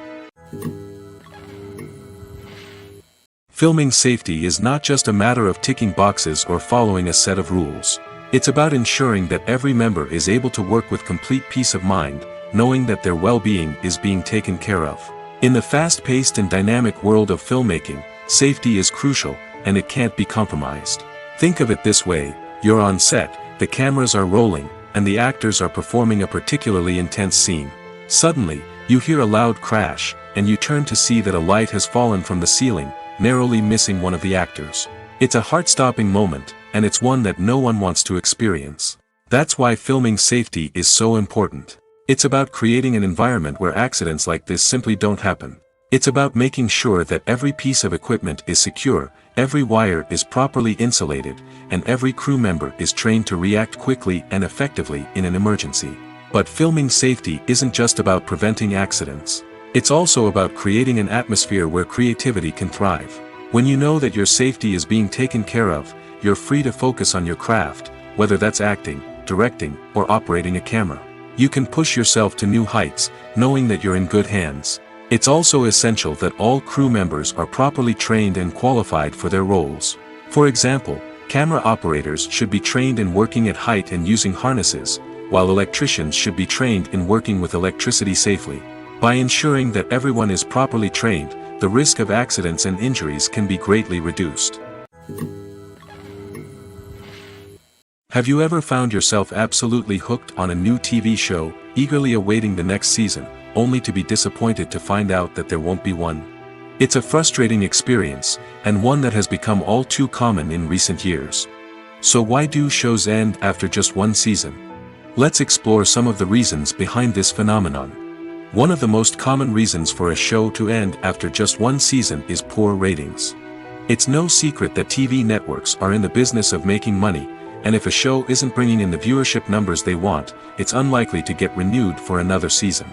Filming safety is not just a matter of ticking boxes or following a set of rules. It's about ensuring that every member is able to work with complete peace of mind, knowing that their well-being is being taken care of. In the fast-paced and dynamic world of filmmaking, safety is crucial, and it can't be compromised. Think of it this way: you're on set, the cameras are rolling, and the actors are performing a particularly intense scene. Suddenly, you hear a loud crash, and you turn to see that a light has fallen from the ceiling, narrowly missing one of the actors. It's a heart-stopping moment, and it's one that no one wants to experience. That's why filming safety is so important. It's about creating an environment where accidents like this simply don't happen. It's about making sure that every piece of equipment is secure, every wire is properly insulated, and every crew member is trained to react quickly and effectively in an emergency. But filming safety isn't just about preventing accidents. It's also about creating an atmosphere where creativity can thrive. When you know that your safety is being taken care of, you're free to focus on your craft, whether that's acting, directing, or operating a camera. You can push yourself to new heights, knowing that you're in good hands. It's also essential that all crew members are properly trained and qualified for their roles. For example, camera operators should be trained in working at height and using harnesses, while electricians should be trained in working with electricity safely. By ensuring that everyone is properly trained, the risk of accidents and injuries can be greatly reduced. Have you ever found yourself absolutely hooked on a new TV show, eagerly awaiting the next season, only to be disappointed to find out that there won't be one? It's a frustrating experience, and one that has become all too common in recent years. So why do shows end after just one season? Let's explore some of the reasons behind this phenomenon. One of the most common reasons for a show to end after just one season is poor ratings. It's no secret that TV networks are in the business of making money, and if a show isn't bringing in the viewership numbers they want, it's unlikely to get renewed for another season.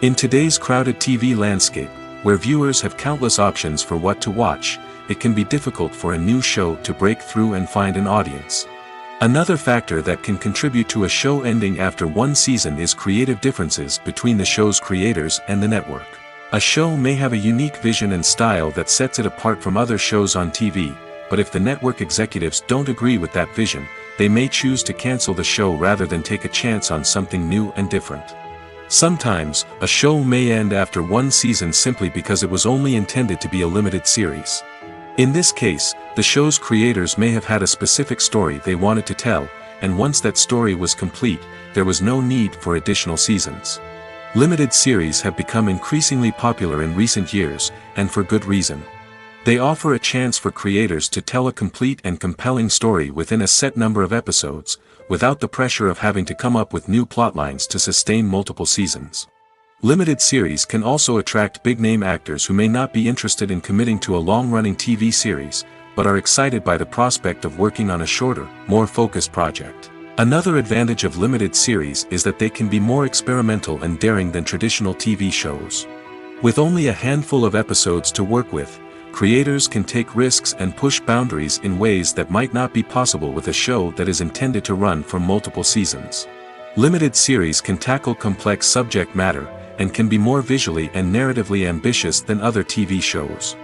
In today's crowded TV landscape, where viewers have countless options for what to watch, it can be difficult for a new show to break through and find an audience. Another factor that can contribute to a show ending after one season is creative differences between the show's creators and the network. A show may have a unique vision and style that sets it apart from other shows on TV, but if the network executives don't agree with that vision, they may choose to cancel the show rather than take a chance on something new and different. Sometimes, a show may end after one season simply because it was only intended to be a limited series. In this case, the show's creators may have had a specific story they wanted to tell, and once that story was complete, there was no need for additional seasons. Limited series have become increasingly popular in recent years, and for good reason. They offer a chance for creators to tell a complete and compelling story within a set number of episodes, without the pressure of having to come up with new plotlines to sustain multiple seasons. Limited series can also attract big-name actors who may not be interested in committing to a long-running TV series, but are excited by the prospect of working on a shorter, more focused project. Another advantage of limited series is that they can be more experimental and daring than traditional TV shows. With only a handful of episodes to work with, creators can take risks and push boundaries in ways that might not be possible with a show that is intended to run for multiple seasons. Limited series can tackle complex subject matter, and can be more visually and narratively ambitious than other TV shows.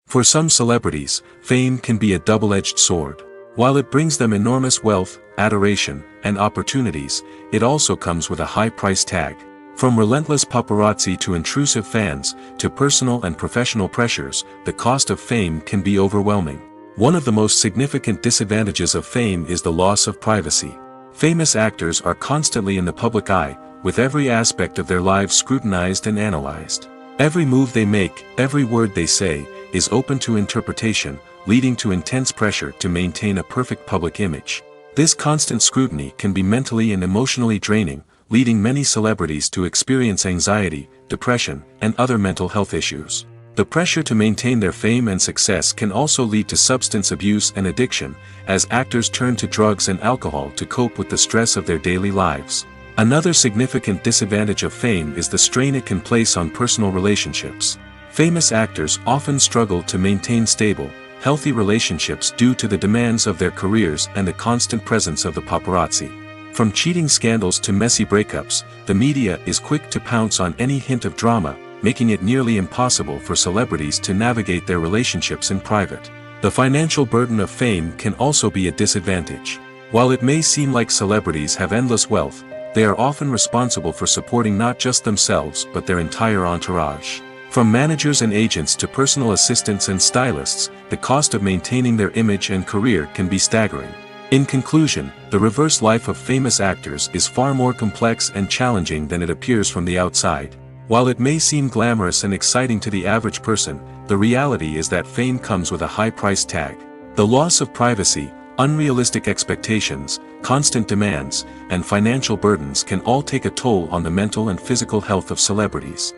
For some celebrities, fame can be a double-edged sword. While it brings them enormous wealth, adoration, and opportunities, it also comes with a high price tag. From relentless paparazzi to intrusive fans, to personal and professional pressures, the cost of fame can be overwhelming. One of the most significant disadvantages of fame is the loss of privacy. Famous actors are constantly in the public eye, with every aspect of their lives scrutinized and analyzed. Every move they make, every word they say, is open to interpretation, leading to intense pressure to maintain a perfect public image. This constant scrutiny can be mentally and emotionally draining, leading many celebrities to experience anxiety, depression, and other mental health issues. The pressure to maintain their fame and success can also lead to substance abuse and addiction, as actors turn to drugs and alcohol to cope with the stress of their daily lives. Another significant disadvantage of fame is the strain it can place on personal relationships. Famous actors often struggle to maintain stable, healthy relationships due to the demands of their careers and the constant presence of the paparazzi. From cheating scandals to messy breakups, the media is quick to pounce on any hint of drama, making it nearly impossible for celebrities to navigate their relationships in private. The financial burden of fame can also be a disadvantage. While it may seem like celebrities have endless wealth, they are often responsible for supporting not just themselves but their entire entourage. From managers and agents to personal assistants and stylists, the cost of maintaining their image and career can be staggering. In conclusion, the reverse life of famous actors is far more complex and challenging than it appears from the outside. While it may seem glamorous and exciting to the average person, the reality is that fame comes with a high price tag. The loss of privacy, unrealistic expectations, constant demands, and financial burdens can all take a toll on the mental and physical health of celebrities.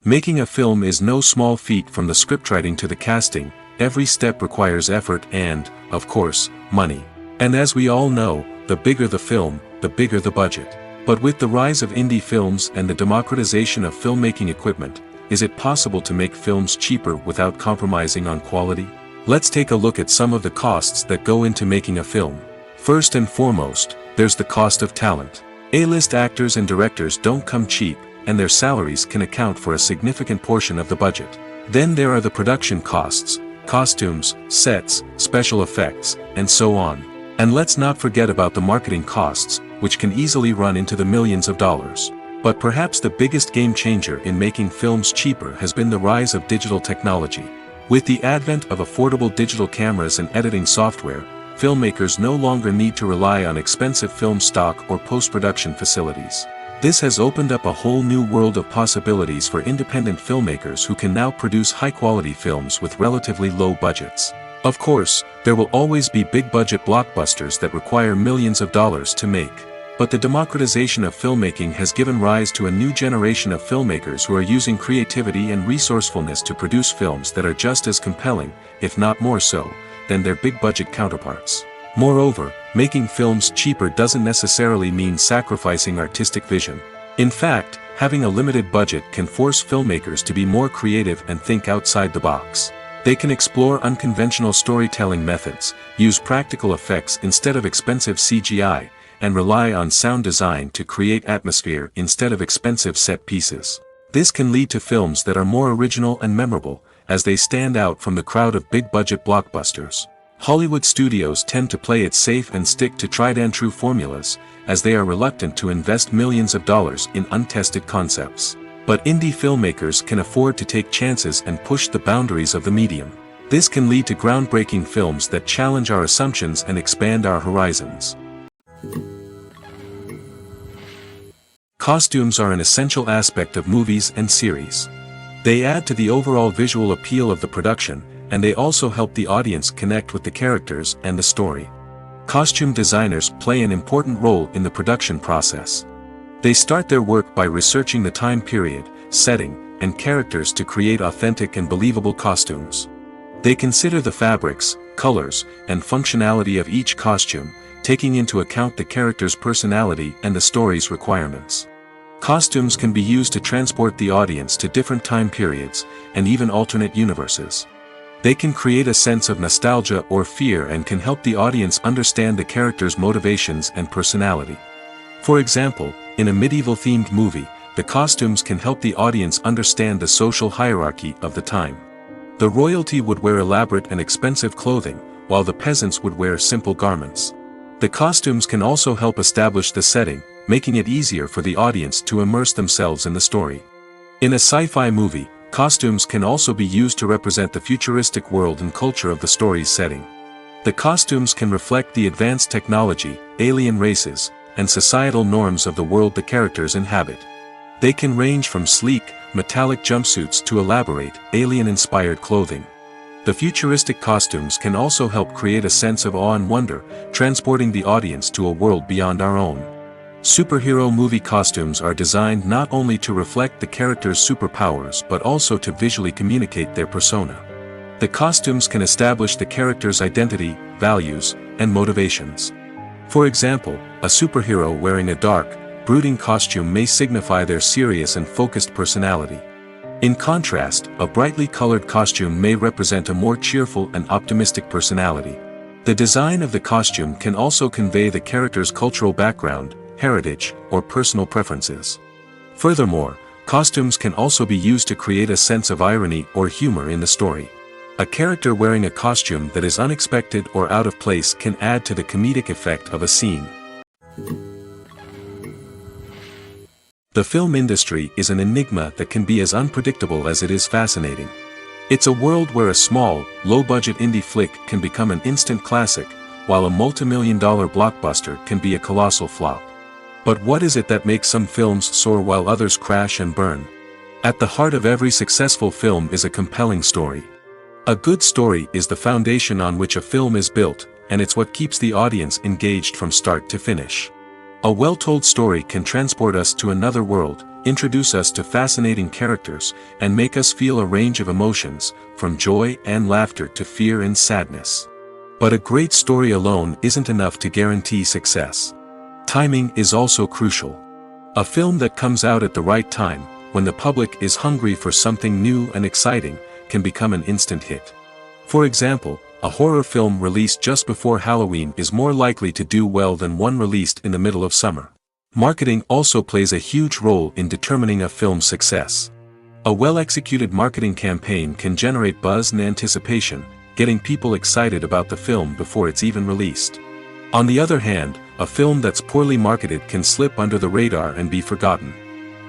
Making a film is no small feat. From the scriptwriting to the casting, every step requires effort and, of course, money. And as we all know, the bigger the film, the bigger the budget. But with the rise of indie films and the democratization of filmmaking equipment, is it possible to make films cheaper without compromising on quality? Let's take a look at some of the costs that go into making a film. First and foremost, there's the cost of talent. A-list actors and directors don't come cheap, and their salaries can account for a significant portion of the budget. Then there are the production costs, costumes, sets, special effects, and so on. And let's not forget about the marketing costs, which can easily run into the millions of dollars. But perhaps the biggest game changer in making films cheaper has been the rise of digital technology. With the advent of affordable digital cameras and editing software, filmmakers no longer need to rely on expensive film stock or post-production facilities. This has opened up a whole new world of possibilities for independent filmmakers who can now produce high-quality films with relatively low budgets. Of course, there will always be big-budget blockbusters that require millions of dollars to make. But the democratization of filmmaking has given rise to a new generation of filmmakers who are using creativity and resourcefulness to produce films that are just as compelling, if not more so, than their big-budget counterparts. Moreover, making films cheaper doesn't necessarily mean sacrificing artistic vision. In fact, having a limited budget can force filmmakers to be more creative and think outside the box. They can explore unconventional storytelling methods, use practical effects instead of expensive CGI, and rely on sound design to create atmosphere instead of expensive set pieces. This can lead to films that are more original and memorable, as they stand out from the crowd of big-budget blockbusters. Hollywood studios tend to play it safe and stick to tried-and-true formulas, as they are reluctant to invest millions of dollars in untested concepts. But indie filmmakers can afford to take chances and push the boundaries of the medium. This can lead to groundbreaking films that challenge our assumptions and expand our horizons. Costumes are an essential aspect of movies and series. They add to the overall visual appeal of the production, and they also help the audience connect with the characters and the story. Costume designers play an important role in the production process. They start their work by researching the time period, setting, and characters to create authentic and believable costumes. They consider the fabrics, colors, and functionality of each costume, taking into account the character's personality and the story's requirements. Costumes can be used to transport the audience to different time periods, and even alternate universes. They can create a sense of nostalgia or fear and can help the audience understand the character's motivations and personality. For example, in a medieval-themed movie, the costumes can help the audience understand the social hierarchy of the time. The royalty would wear elaborate and expensive clothing, while the peasants would wear simple garments. The costumes can also help establish the setting, making it easier for the audience to immerse themselves in the story. In a sci-fi movie, costumes can also be used to represent the futuristic world and culture of the story's setting. The costumes can reflect the advanced technology, alien races, and societal norms of the world the characters inhabit. They can range from sleek, metallic jumpsuits to elaborate, alien-inspired clothing. The futuristic costumes can also help create a sense of awe and wonder, transporting the audience to a world beyond our own. Superhero movie costumes are designed not only to reflect the character's superpowers but also to visually communicate their persona. The costumes can establish the character's identity, values, and motivations. For example, a superhero wearing a dark, brooding costume may signify their serious and focused personality. In contrast, a brightly colored costume may represent a more cheerful and optimistic personality. The design of the costume can also convey the character's cultural background, heritage, or personal preferences. Furthermore, costumes can also be used to create a sense of irony or humor in the story. A character wearing a costume that is unexpected or out of place can add to the comedic effect of a scene. The film industry is an enigma that can be as unpredictable as it is fascinating. It's a world where a small, low-budget indie flick can become an instant classic, while a multi-million-dollar blockbuster can be a colossal flop. But what is it that makes some films soar while others crash and burn? At the heart of every successful film is a compelling story. A good story is the foundation on which a film is built, and it's what keeps the audience engaged from start to finish. A well-told story can transport us to another world, introduce us to fascinating characters, and make us feel a range of emotions, from joy and laughter to fear and sadness. But a great story alone isn't enough to guarantee success. Timing is also crucial. A film that comes out at the right time, when the public is hungry for something new and exciting, can become an instant hit. For example, a horror film released just before Halloween is more likely to do well than one released in the middle of summer. Marketing also plays a huge role in determining a film's success. A well-executed marketing campaign can generate buzz and anticipation, getting people excited about the film before it's even released. On the other hand, a film that's poorly marketed can slip under the radar and be forgotten.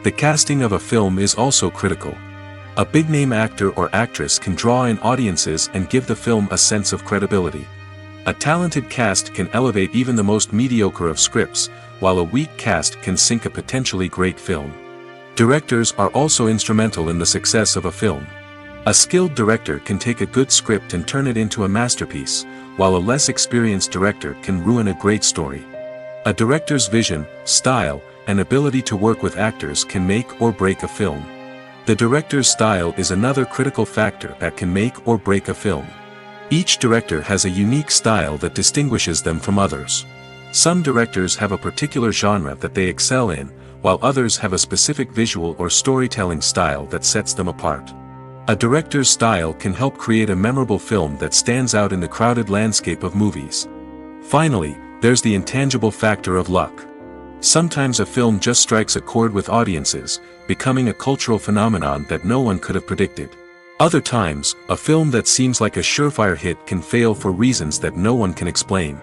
The casting of a film is also critical. A big-name actor or actress can draw in audiences and give the film a sense of credibility. A talented cast can elevate even the most mediocre of scripts, while a weak cast can sink a potentially great film. Directors are also instrumental in the success of a film. A skilled director can take a good script and turn it into a masterpiece, while a less experienced director can ruin a great story. A director's vision, style, and ability to work with actors can make or break a film. The director's style is another critical factor that can make or break a film. Each director has a unique style that distinguishes them from others. Some directors have a particular genre that they excel in, while others have a specific visual or storytelling style that sets them apart. A director's style can help create a memorable film that stands out in the crowded landscape of movies. Finally, there's the intangible factor of luck. Sometimes a film just strikes a chord with audiences, becoming a cultural phenomenon that no one could have predicted. Other times, a film that seems like a surefire hit can fail for reasons that no one can explain.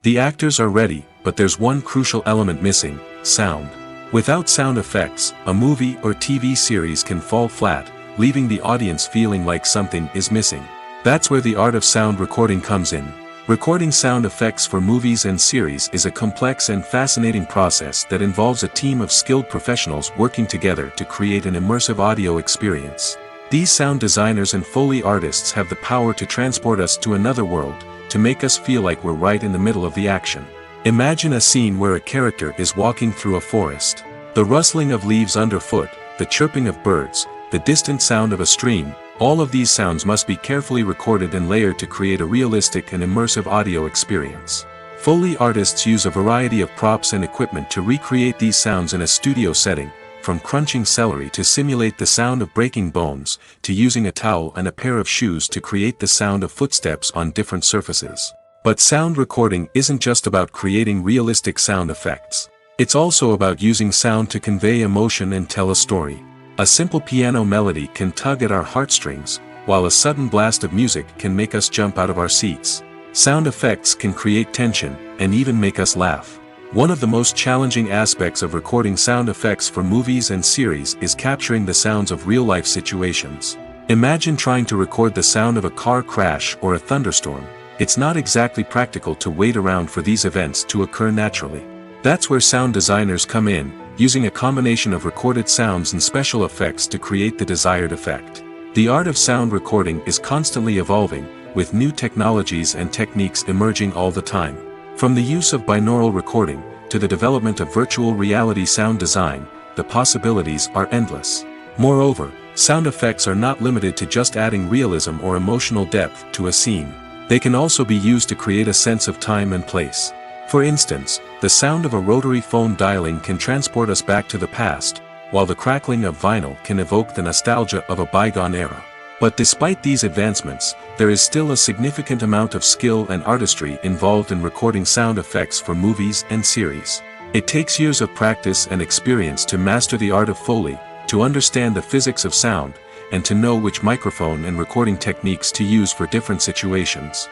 The actors are ready, but there's one crucial element missing: sound. Without sound effects, a movie or TV series can fall flat, leaving the audience feeling like something is missing. That's where the art of sound recording comes in. Recording sound effects for movies and series is a complex and fascinating process that involves a team of skilled professionals working together to create an immersive audio experience. These sound designers and Foley artists have the power to transport us to another world, to make us feel like we're right in the middle of the action. Imagine a scene where a character is walking through a forest. The rustling of leaves underfoot, the chirping of birds, the distant sound of a stream, all of these sounds must be carefully recorded and layered to create a realistic and immersive audio experience. Foley artists use a variety of props and equipment to recreate these sounds in a studio setting, from crunching celery to simulate the sound of breaking bones, to using a towel and a pair of shoes to create the sound of footsteps on different surfaces. But sound recording isn't just about creating realistic sound effects. It's also about using sound to convey emotion and tell a story. A simple piano melody can tug at our heartstrings, while a sudden blast of music can make us jump out of our seats. Sound effects can create tension, and even make us laugh. One of the most challenging aspects of recording sound effects for movies and series is capturing the sounds of real-life situations. Imagine trying to record the sound of a car crash or a thunderstorm. It's not exactly practical to wait around for these events to occur naturally. That's where sound designers come in, using a combination of recorded sounds and special effects to create the desired effect. The art of sound recording is constantly evolving, with new technologies and techniques emerging all the time. From the use of binaural recording, to the development of virtual reality sound design, the possibilities are endless. Moreover, sound effects are not limited to just adding realism or emotional depth to a scene. They can also be used to create a sense of time and place. For instance, the sound of a rotary phone dialing can transport us back to the past, while the crackling of vinyl can evoke the nostalgia of a bygone era. But despite these advancements, there is still a significant amount of skill and artistry involved in recording sound effects for movies and series. It takes years of practice and experience to master the art of Foley, to understand the physics of sound, and to know which microphone and recording techniques to use for different situations.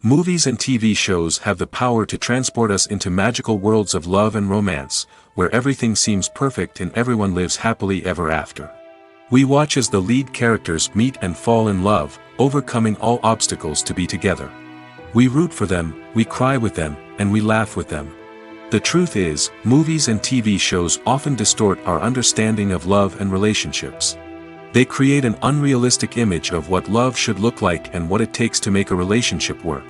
Movies and TV shows have the power to transport us into magical worlds of love and romance, where everything seems perfect and everyone lives happily ever after. We watch as the lead characters meet and fall in love, overcoming all obstacles to be together. We root for them, we cry with them, and we laugh with them. The truth is, movies and TV shows often distort our understanding of love and relationships. They create an unrealistic image of what love should look like and what it takes to make a relationship work.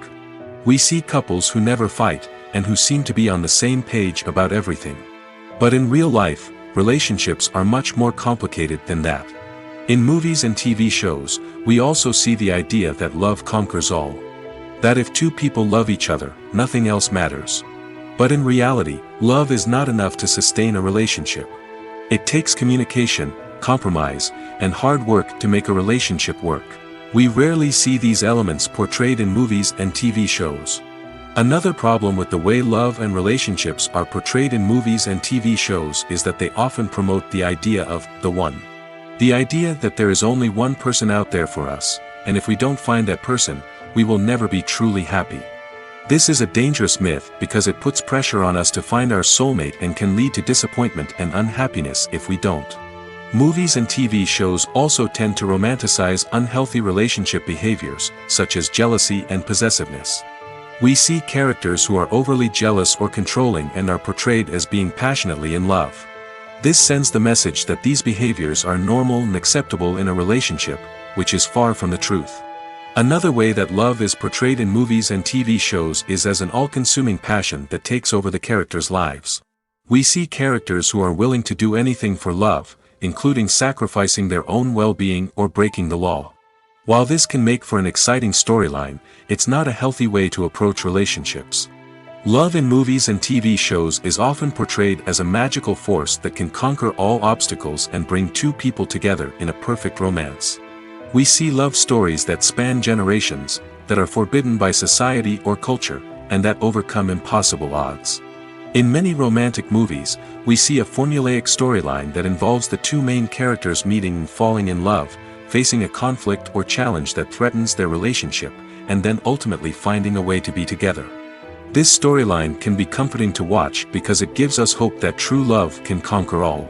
We see couples who never fight, and who seem to be on the same page about everything. But in real life, relationships are much more complicated than that. In movies and TV shows, we also see the idea that love conquers all. That if two people love each other, nothing else matters. But in reality, love is not enough to sustain a relationship. It takes communication, compromise, and hard work to make a relationship work. We rarely see these elements portrayed in movies and TV shows. Another problem with the way love and relationships are portrayed in movies and TV shows is that they often promote the idea of the one. The idea that there is only one person out there for us, and if we don't find that person, we will never be truly happy. This is a dangerous myth because it puts pressure on us to find our soulmate and can lead to disappointment and unhappiness if we don't. Movies and TV shows also tend to romanticize unhealthy relationship behaviors, such as jealousy and possessiveness. We see characters who are overly jealous or controlling and are portrayed as being passionately in love. This sends the message that these behaviors are normal and acceptable in a relationship, which is far from the truth. Another way that love is portrayed in movies and TV shows is as an all-consuming passion that takes over the characters' lives. We see characters who are willing to do anything for love, including sacrificing their own well-being or breaking the law. While this can make for an exciting storyline, it's not a healthy way to approach relationships. Love in movies and TV shows is often portrayed as a magical force that can conquer all obstacles and bring two people together in a perfect romance. We see love stories that span generations, that are forbidden by society or culture, and that overcome impossible odds. In many romantic movies, we see a formulaic storyline that involves the two main characters meeting and falling in love, facing a conflict or challenge that threatens their relationship, and then ultimately finding a way to be together. This storyline can be comforting to watch because it gives us hope that true love can conquer all.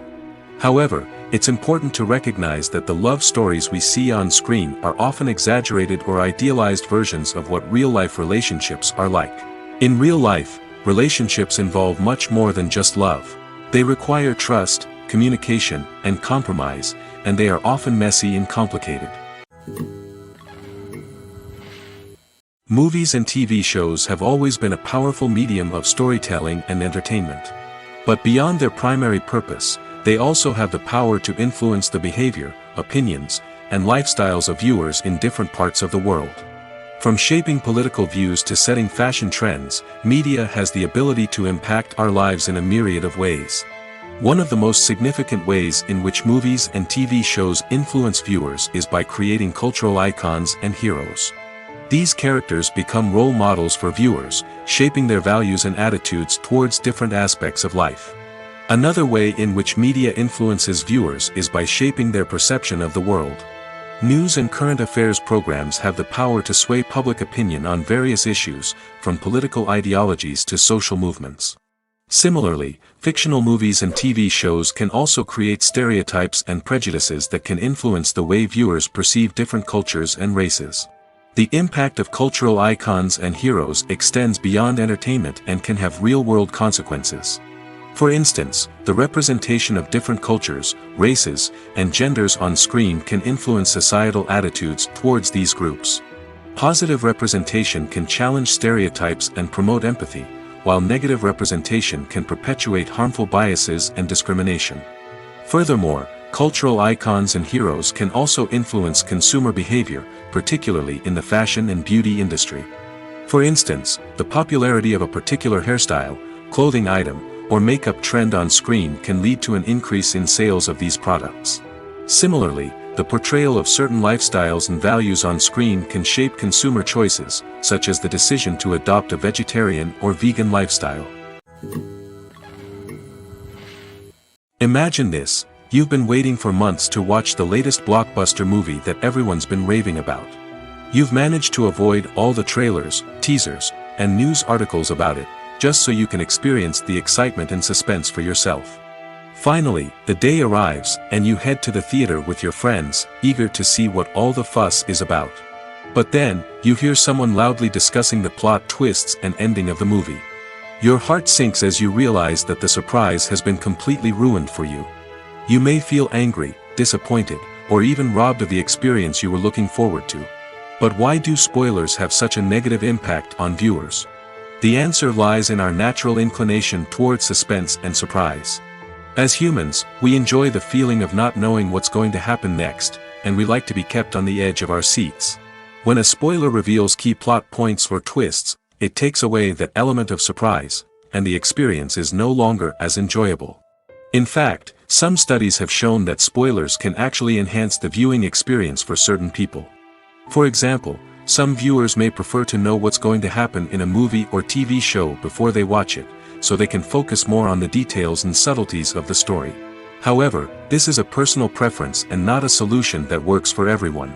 However, it's important to recognize that the love stories we see on screen are often exaggerated or idealized versions of what real-life relationships are like. In real life, relationships involve much more than just love. They require trust, communication, and compromise, and they are often messy and complicated. Movies and TV shows have always been a powerful medium of storytelling and entertainment. But beyond their primary purpose, they also have the power to influence the behavior, opinions, and lifestyles of viewers in different parts of the world. From shaping political views to setting fashion trends, media has the ability to impact our lives in a myriad of ways. One of the most significant ways in which movies and TV shows influence viewers is by creating cultural icons and heroes. These characters become role models for viewers, shaping their values and attitudes towards different aspects of life. Another way in which media influences viewers is by shaping their perception of the world. News and current affairs programs have the power to sway public opinion on various issues, from political ideologies to social movements. Similarly, fictional movies and TV shows can also create stereotypes and prejudices that can influence the way viewers perceive different cultures and races. The impact of cultural icons and heroes extends beyond entertainment and can have real-world consequences. For instance, the representation of different cultures, races, and genders on screen can influence societal attitudes towards these groups. Positive representation can challenge stereotypes and promote empathy, while negative representation can perpetuate harmful biases and discrimination. Furthermore, cultural icons and heroes can also influence consumer behavior, particularly in the fashion and beauty industry. For instance, the popularity of a particular hairstyle, clothing item, or makeup trend on screen can lead to an increase in sales of these products. Similarly, the portrayal of certain lifestyles and values on screen can shape consumer choices, such as the decision to adopt a vegetarian or vegan lifestyle. Imagine this: you've been waiting for months to watch the latest blockbuster movie that everyone's been raving about. You've managed to avoid all the trailers, teasers, and news articles about it, just so you can experience the excitement and suspense for yourself. Finally, the day arrives, and you head to the theater with your friends, eager to see what all the fuss is about. But then, you hear someone loudly discussing the plot twists and ending of the movie. Your heart sinks as you realize that the surprise has been completely ruined for you. You may feel angry, disappointed, or even robbed of the experience you were looking forward to. But why do spoilers have such a negative impact on viewers? The answer lies in our natural inclination towards suspense and surprise. As humans, we enjoy the feeling of not knowing what's going to happen next, and we like to be kept on the edge of our seats. When a spoiler reveals key plot points or twists, it takes away that element of surprise, and the experience is no longer as enjoyable. In fact, some studies have shown that spoilers can actually enhance the viewing experience for certain people. For example, some viewers may prefer to know what's going to happen in a movie or TV show before they watch it, so they can focus more on the details and subtleties of the story. However, this is a personal preference and not a solution that works for everyone.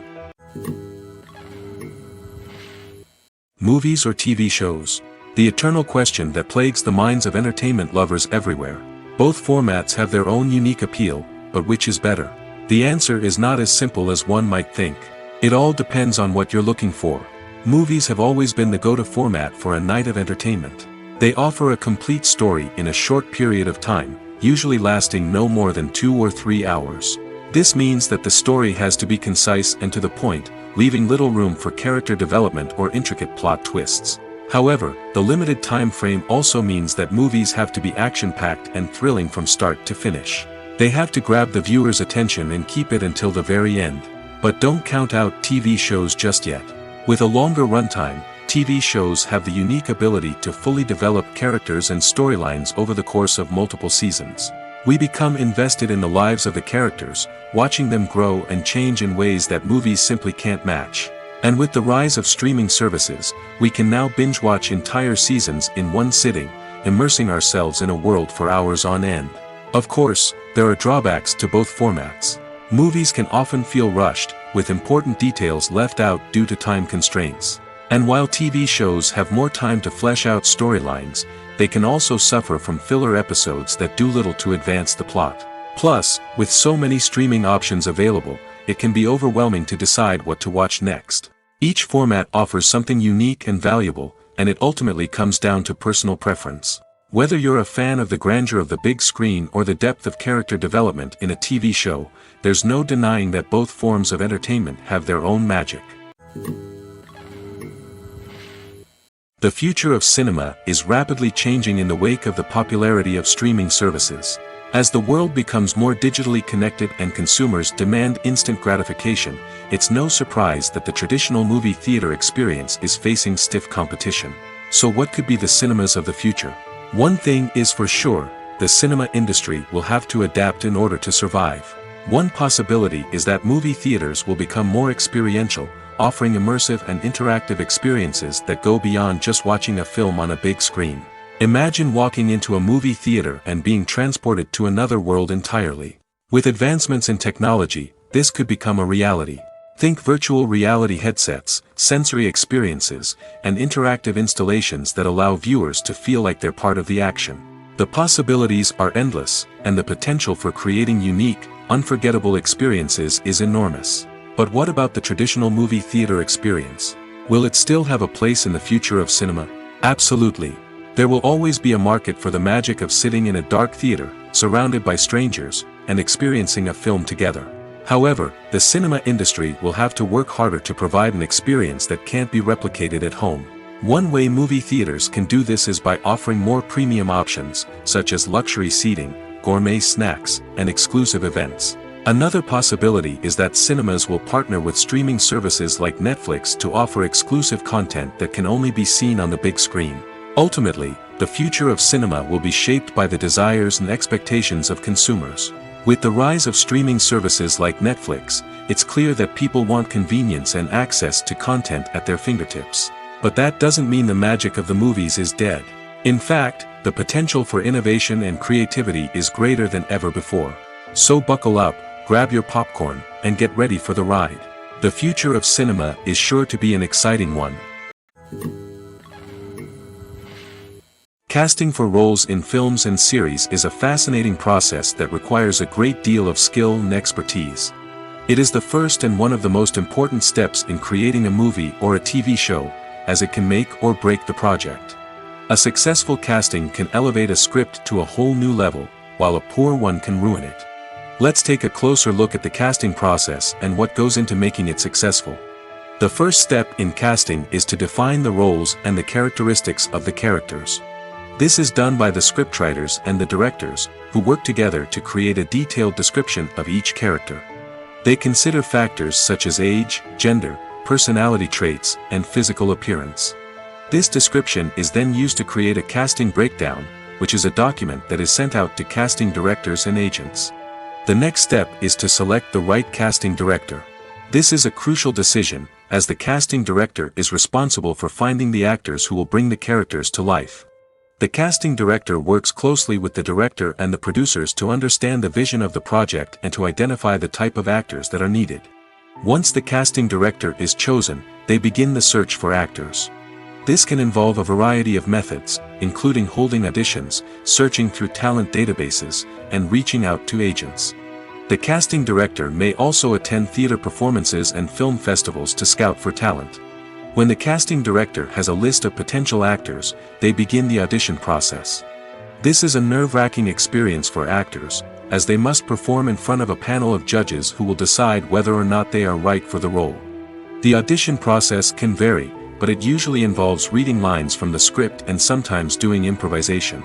Movies or TV shows? The eternal question that plagues the minds of entertainment lovers everywhere. Both formats have their own unique appeal, but which is better? The answer is not as simple as one might think. It all depends on what you're looking for. Movies have always been the go-to format for a night of entertainment. They offer a complete story in a short period of time, usually lasting no more than 2 or 3 hours. This means that the story has to be concise and to the point, leaving little room for character development or intricate plot twists. However, the limited time frame also means that movies have to be action-packed and thrilling from start to finish. They have to grab the viewer's attention and keep it until the very end. But don't count out TV shows just yet. With a longer runtime, TV shows have the unique ability to fully develop characters and storylines over the course of multiple seasons. We become invested in the lives of the characters, watching them grow and change in ways that movies simply can't match. And with the rise of streaming services, we can now binge-watch entire seasons in one sitting, immersing ourselves in a world for hours on end. Of course, there are drawbacks to both formats. Movies can often feel rushed, with important details left out due to time constraints. And while TV shows have more time to flesh out storylines, they can also suffer from filler episodes that do little to advance the plot. Plus, with so many streaming options available, it can be overwhelming to decide what to watch next. Each format offers something unique and valuable, and it ultimately comes down to personal preference. Whether you're a fan of the grandeur of the big screen or the depth of character development in a TV show, there's no denying that both forms of entertainment have their own magic. The future of cinema is rapidly changing in the wake of the popularity of streaming services. As the world becomes more digitally connected and consumers demand instant gratification, it's no surprise that the traditional movie theater experience is facing stiff competition. So what could be the cinemas of the future? One thing is for sure, the cinema industry will have to adapt in order to survive. One possibility is that movie theaters will become more experiential, offering immersive and interactive experiences that go beyond just watching a film on a big screen. Imagine walking into a movie theater and being transported to another world entirely. With advancements in technology, this could become a reality. Think virtual reality headsets, sensory experiences, and interactive installations that allow viewers to feel like they're part of the action. The possibilities are endless, and the potential for creating unique, unforgettable experiences is enormous. But what about the traditional movie theater experience? Will it still have a place in the future of cinema? Absolutely. There will always be a market for the magic of sitting in a dark theater, surrounded by strangers, and experiencing a film together. However, the cinema industry will have to work harder to provide an experience that can't be replicated at home. One way movie theaters can do this is by offering more premium options, such as luxury seating, gourmet snacks, and exclusive events. Another possibility is that cinemas will partner with streaming services like Netflix to offer exclusive content that can only be seen on the big screen. Ultimately, the future of cinema will be shaped by the desires and expectations of consumers. With the rise of streaming services like Netflix, it's clear that people want convenience and access to content at their fingertips. But that doesn't mean the magic of the movies is dead. In fact, the potential for innovation and creativity is greater than ever before. So buckle up, grab your popcorn, and get ready for the ride. The future of cinema is sure to be an exciting one. Casting for roles in films and series is a fascinating process that requires a great deal of skill and expertise. It is the first and one of the most important steps in creating a movie or a TV show, as it can make or break the project. A successful casting can elevate a script to a whole new level, while a poor one can ruin it. Let's take a closer look at the casting process and what goes into making it successful. The first step in casting is to define the roles and the characteristics of the characters. This is done by the scriptwriters and the directors, who work together to create a detailed description of each character. They consider factors such as age, gender, personality traits, and physical appearance. This description is then used to create a casting breakdown, which is a document that is sent out to casting directors and agents. The next step is to select the right casting director. This is a crucial decision, as the casting director is responsible for finding the actors who will bring the characters to life. The casting director works closely with the director and the producers to understand the vision of the project and to identify the type of actors that are needed. Once the casting director is chosen, they begin the search for actors. This can involve a variety of methods, including holding auditions, searching through talent databases, and reaching out to agents. The casting director may also attend theater performances and film festivals to scout for talent. When the casting director has a list of potential actors, they begin the audition process. This is a nerve-wracking experience for actors, as they must perform in front of a panel of judges who will decide whether or not they are right for the role. The audition process can vary, but it usually involves reading lines from the script and sometimes doing improvisation.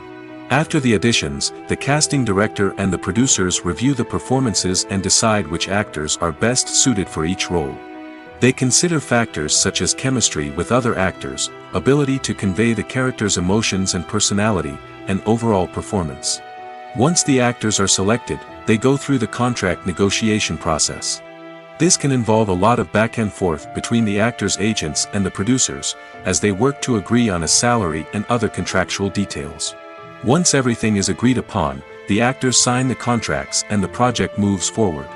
After the auditions, the casting director and the producers review the performances and decide which actors are best suited for each role. They consider factors such as chemistry with other actors, ability to convey the character's emotions and personality, and overall performance. Once the actors are selected, they go through the contract negotiation process. This can involve a lot of back and forth between the actors' agents and the producers, as they work to agree on a salary and other contractual details. Once everything is agreed upon, the actors sign the contracts and the project moves forward.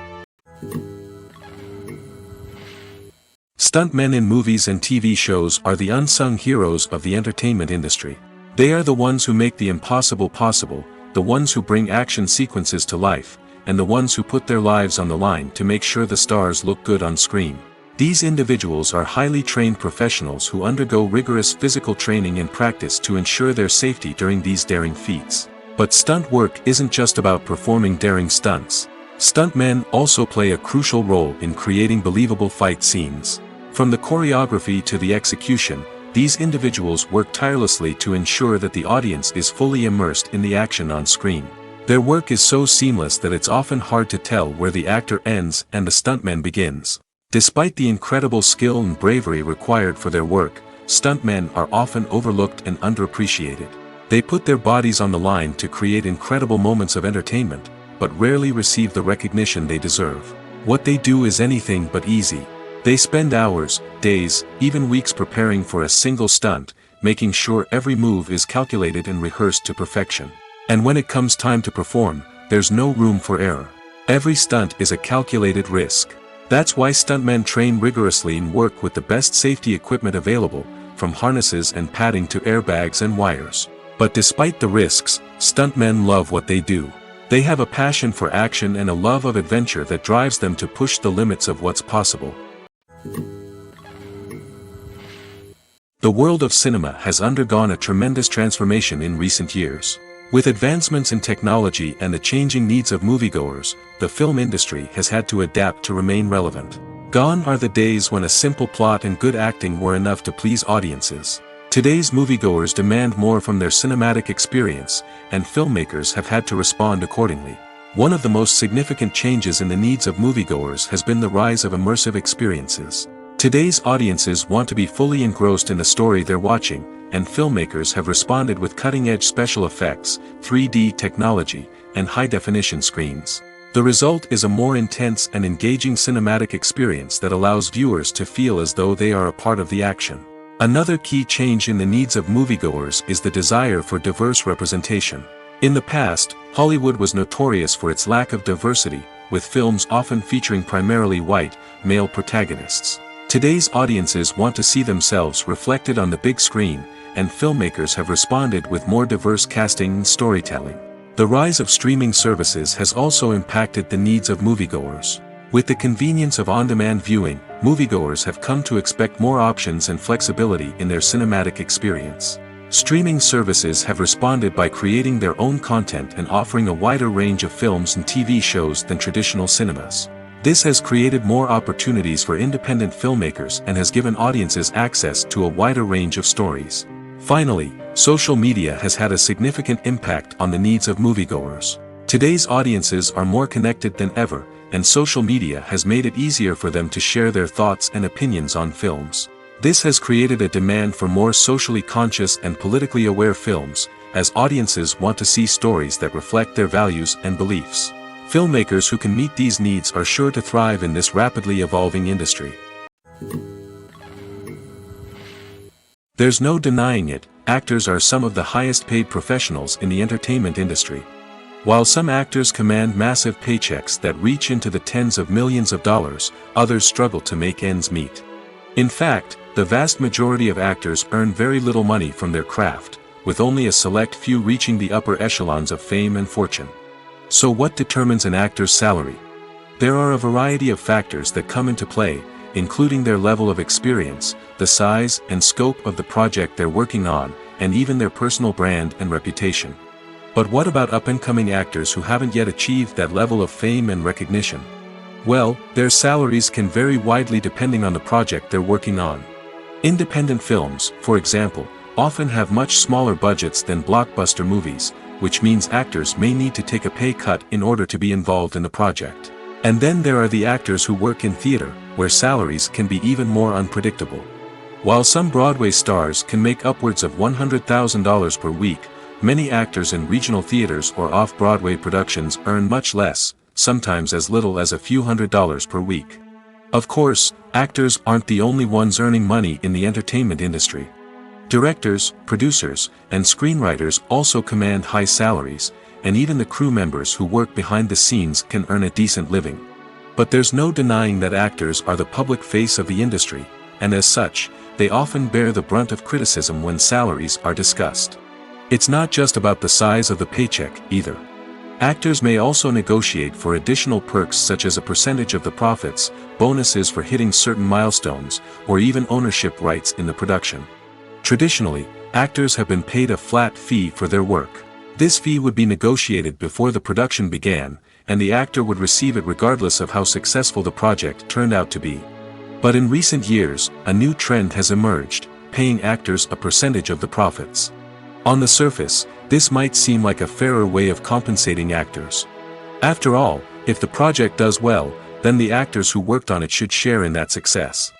Stuntmen in movies and TV shows are the unsung heroes of the entertainment industry. They are the ones who make the impossible possible, the ones who bring action sequences to life, and the ones who put their lives on the line to make sure the stars look good on screen. These individuals are highly trained professionals who undergo rigorous physical training and practice to ensure their safety during these daring feats. But stunt work isn't just about performing daring stunts. Stuntmen also play a crucial role in creating believable fight scenes. From the choreography to the execution, These individuals work tirelessly to ensure that the audience is fully immersed in the action on screen. Their work is so seamless that it's often hard to tell where the actor ends and the stuntman begins. Despite the incredible skill and bravery required for their work, stuntmen are often overlooked and underappreciated. They put their bodies on the line to create incredible moments of entertainment, but rarely receive the recognition they deserve. What they do is anything but easy. They spend hours, days, even weeks preparing for a single stunt, making sure every move is calculated and rehearsed to perfection. And when it comes time to perform, there's no room for error. Every stunt is a calculated risk. That's why stuntmen train rigorously and work with the best safety equipment available, from harnesses and padding to airbags and wires. But despite the risks, stuntmen love what they do. They have a passion for action and a love of adventure that drives them to push the limits of what's possible. The world of cinema has undergone a tremendous transformation in recent years. With advancements in technology and the changing needs of moviegoers, the film industry has had to adapt to remain relevant. Gone are the days when a simple plot and good acting were enough to please audiences. Today's moviegoers demand more from their cinematic experience, and filmmakers have had to respond accordingly. One of the most significant changes in the needs of moviegoers has been the rise of immersive experiences. Today's audiences want to be fully engrossed in the story they're watching, and filmmakers have responded with cutting-edge special effects, 3D technology, and high-definition screens. The result is a more intense and engaging cinematic experience that allows viewers to feel as though they are a part of the action. Another key change in the needs of moviegoers is the desire for diverse representation. In the past, Hollywood was notorious for its lack of diversity, with films often featuring primarily white, male protagonists. Today's audiences want to see themselves reflected on the big screen, and filmmakers have responded with more diverse casting and storytelling. The rise of streaming services has also impacted the needs of moviegoers. With the convenience of on-demand viewing, moviegoers have come to expect more options and flexibility in their cinematic experience. Streaming services have responded by creating their own content and offering a wider range of films and TV shows than traditional cinemas. This has created more opportunities for independent filmmakers and has given audiences access to a wider range of stories. Finally, social media has had a significant impact on the needs of moviegoers. Today's audiences are more connected than ever, and social media has made it easier for them to share their thoughts and opinions on films. This has created a demand for more socially conscious and politically aware films, as audiences want to see stories that reflect their values and beliefs. Filmmakers who can meet these needs are sure to thrive in this rapidly evolving industry. There's no denying it, actors are some of the highest paid professionals in the entertainment industry. While some actors command massive paychecks that reach into the tens of millions of dollars, others struggle to make ends meet. In fact, the vast majority of actors earn very little money from their craft, with only a select few reaching the upper echelons of fame and fortune. So what determines an actor's salary? There are a variety of factors that come into play, including their level of experience, the size and scope of the project they're working on, and even their personal brand and reputation. But what about up-and-coming actors who haven't yet achieved that level of fame and recognition? Well, their salaries can vary widely depending on the project they're working on. Independent films, for example, often have much smaller budgets than blockbuster movies, which means actors may need to take a pay cut in order to be involved in the project. And then there are the actors who work in theater, where salaries can be even more unpredictable. While some Broadway stars can make upwards of $100,000 per week, many actors in regional theaters or off-Broadway productions earn much less, sometimes as little as a few $100s per week. Of course, actors aren't the only ones earning money in the entertainment industry. Directors, producers, and screenwriters also command high salaries, and even the crew members who work behind the scenes can earn a decent living. But there's no denying that actors are the public face of the industry, and as such, they often bear the brunt of criticism when salaries are discussed. It's not just about the size of the paycheck, either. Actors may also negotiate for additional perks such as a percentage of the profits, bonuses for hitting certain milestones, or even ownership rights in the production. Traditionally, actors have been paid a flat fee for their work. This fee would be negotiated before the production began, and the actor would receive it regardless of how successful the project turned out to be. But in recent years, a new trend has emerged. paying actors a percentage of the profits. On the surface, this might seem like a fairer way of compensating actors. After all, if the project does well, then the actors who worked on it should share in that success.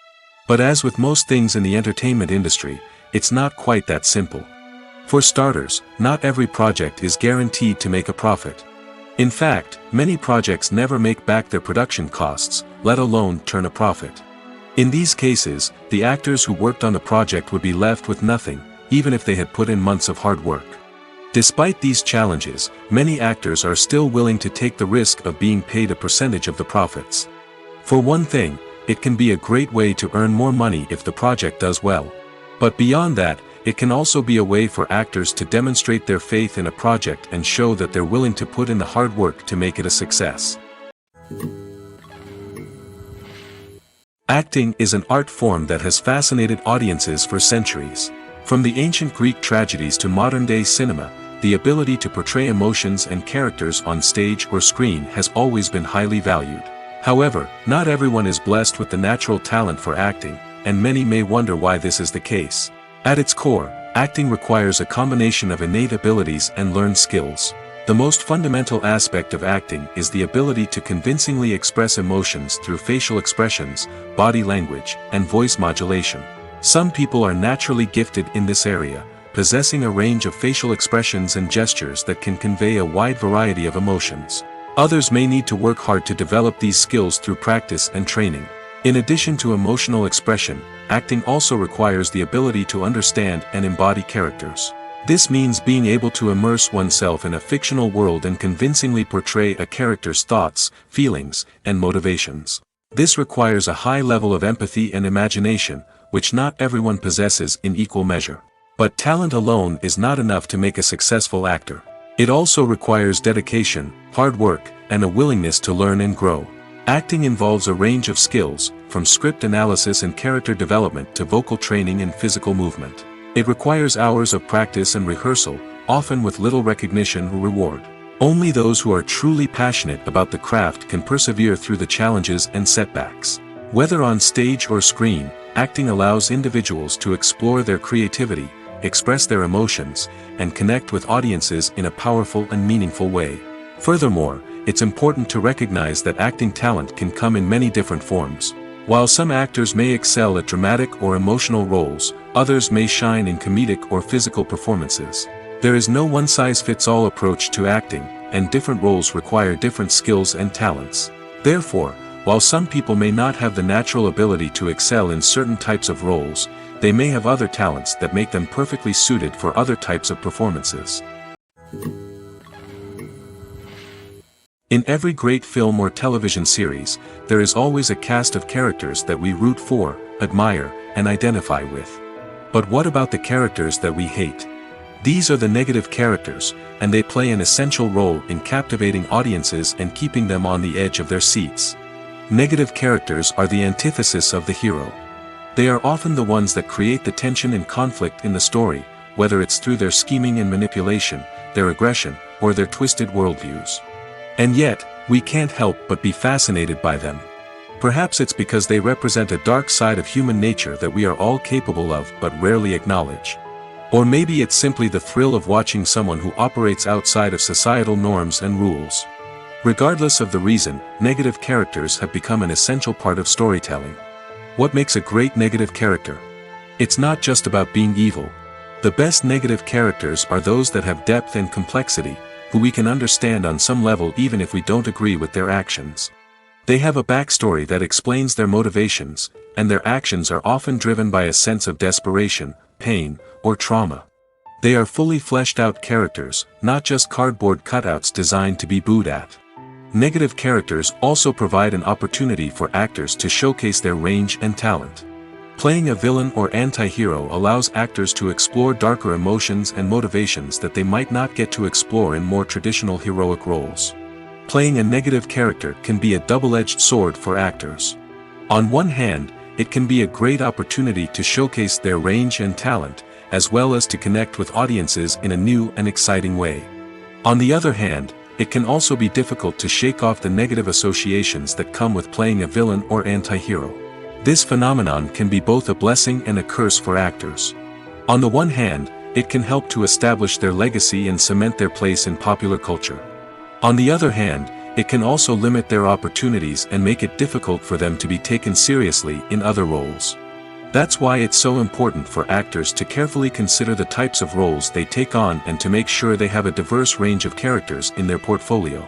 But as with most things in the entertainment industry, it's not quite that simple. For starters, not every project is guaranteed to make a profit. In fact, many projects never make back their production costs, let alone turn a profit. In these cases, the actors who worked on the project would be left with nothing, even if they had put in months of hard work. Despite these challenges, many actors are still willing to take the risk of being paid a percentage of the profits. For one thing, it can be a great way to earn more money if the project does well. But beyond that, it can also be a way for actors to demonstrate their faith in a project and show that they're willing to put in the hard work to make it a success. Acting is an art form that has fascinated audiences for centuries. From the ancient Greek tragedies to modern-day cinema, the ability to portray emotions and characters on stage or screen has always been highly valued. However, not everyone is blessed with the natural talent for acting, and many may wonder why this is the case. At its core, acting requires a combination of innate abilities and learned skills. The most fundamental aspect of acting is the ability to convincingly express emotions through facial expressions, body language, and voice modulation. Some people are naturally gifted in this area, possessing a range of facial expressions and gestures that can convey a wide variety of emotions. Others may need to work hard to develop these skills through practice and training. In addition to emotional expression, acting also requires the ability to understand and embody characters. This means being able to immerse oneself in a fictional world and convincingly portray a character's thoughts, feelings, and motivations. This requires a high level of empathy and imagination, which not everyone possesses in equal measure. But talent alone is not enough to make a successful actor. It also requires dedication, hard work, and a willingness to learn and grow. Acting involves a range of skills, from script analysis and character development to vocal training and physical movement. It requires hours of practice and rehearsal, often with little recognition or reward. Only those who are truly passionate about the craft can persevere through the challenges and setbacks. Whether on stage or screen, acting allows individuals to explore their creativity, express their emotions, and connect with audiences in a powerful and meaningful way. Furthermore, it's important to recognize that acting talent can come in many different forms. While some actors may excel at dramatic or emotional roles, others may shine in comedic or physical performances. There is no one-size-fits-all approach to acting, and different roles require different skills and talents. Therefore, while some people may not have the natural ability to excel in certain types of roles, they may have other talents that make them perfectly suited for other types of performances. In every great film or television series, there is always a cast of characters that we root for, admire, and identify with. But what about the characters that we hate? These are the negative characters, and they play an essential role in captivating audiences and keeping them on the edge of their seats. Negative characters are the antithesis of the hero. They are often the ones that create the tension and conflict in the story, whether it's through their scheming and manipulation, their aggression, or their twisted worldviews. And yet, we can't help but be fascinated by them. Perhaps it's because they represent a dark side of human nature that we are all capable of but rarely acknowledge. Or maybe it's simply the thrill of watching someone who operates outside of societal norms and rules. Regardless of the reason, negative characters have become an essential part of storytelling. What makes a great negative character? It's not just about being evil. The best negative characters are those that have depth and complexity, who we can understand on some level even if we don't agree with their actions. They have a backstory that explains their motivations, and their actions are often driven by a sense of desperation, pain, or trauma. They are fully fleshed out characters, not just cardboard cutouts designed to be booed at. Negative characters also provide an opportunity for actors to showcase their range and talent. Playing a villain or anti-hero allows actors to explore darker emotions and motivations that they might not get to explore in more traditional heroic roles. Playing a negative character can be a double-edged sword for actors. On one hand, it can be a great opportunity to showcase their range and talent, as well as to connect with audiences in a new and exciting way. On the other hand, it can also be difficult to shake off the negative associations that come with playing a villain or anti-hero. This phenomenon can be both a blessing and a curse for actors. On the one hand, it can help to establish their legacy and cement their place in popular culture. On the other hand, it can also limit their opportunities and make it difficult for them to be taken seriously in other roles. That's why it's so important for actors to carefully consider the types of roles they take on and to make sure they have a diverse range of characters in their portfolio.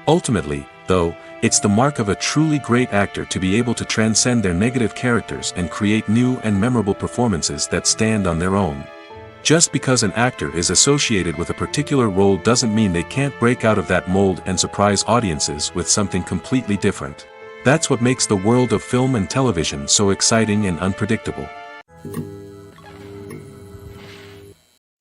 Ultimately, though, it's the mark of a truly great actor to be able to transcend their negative characters and create new and memorable performances that stand on their own. Just because an actor is associated with a particular role doesn't mean they can't break out of that mold and surprise audiences with something completely different. That's what makes the world of film and television so exciting and unpredictable.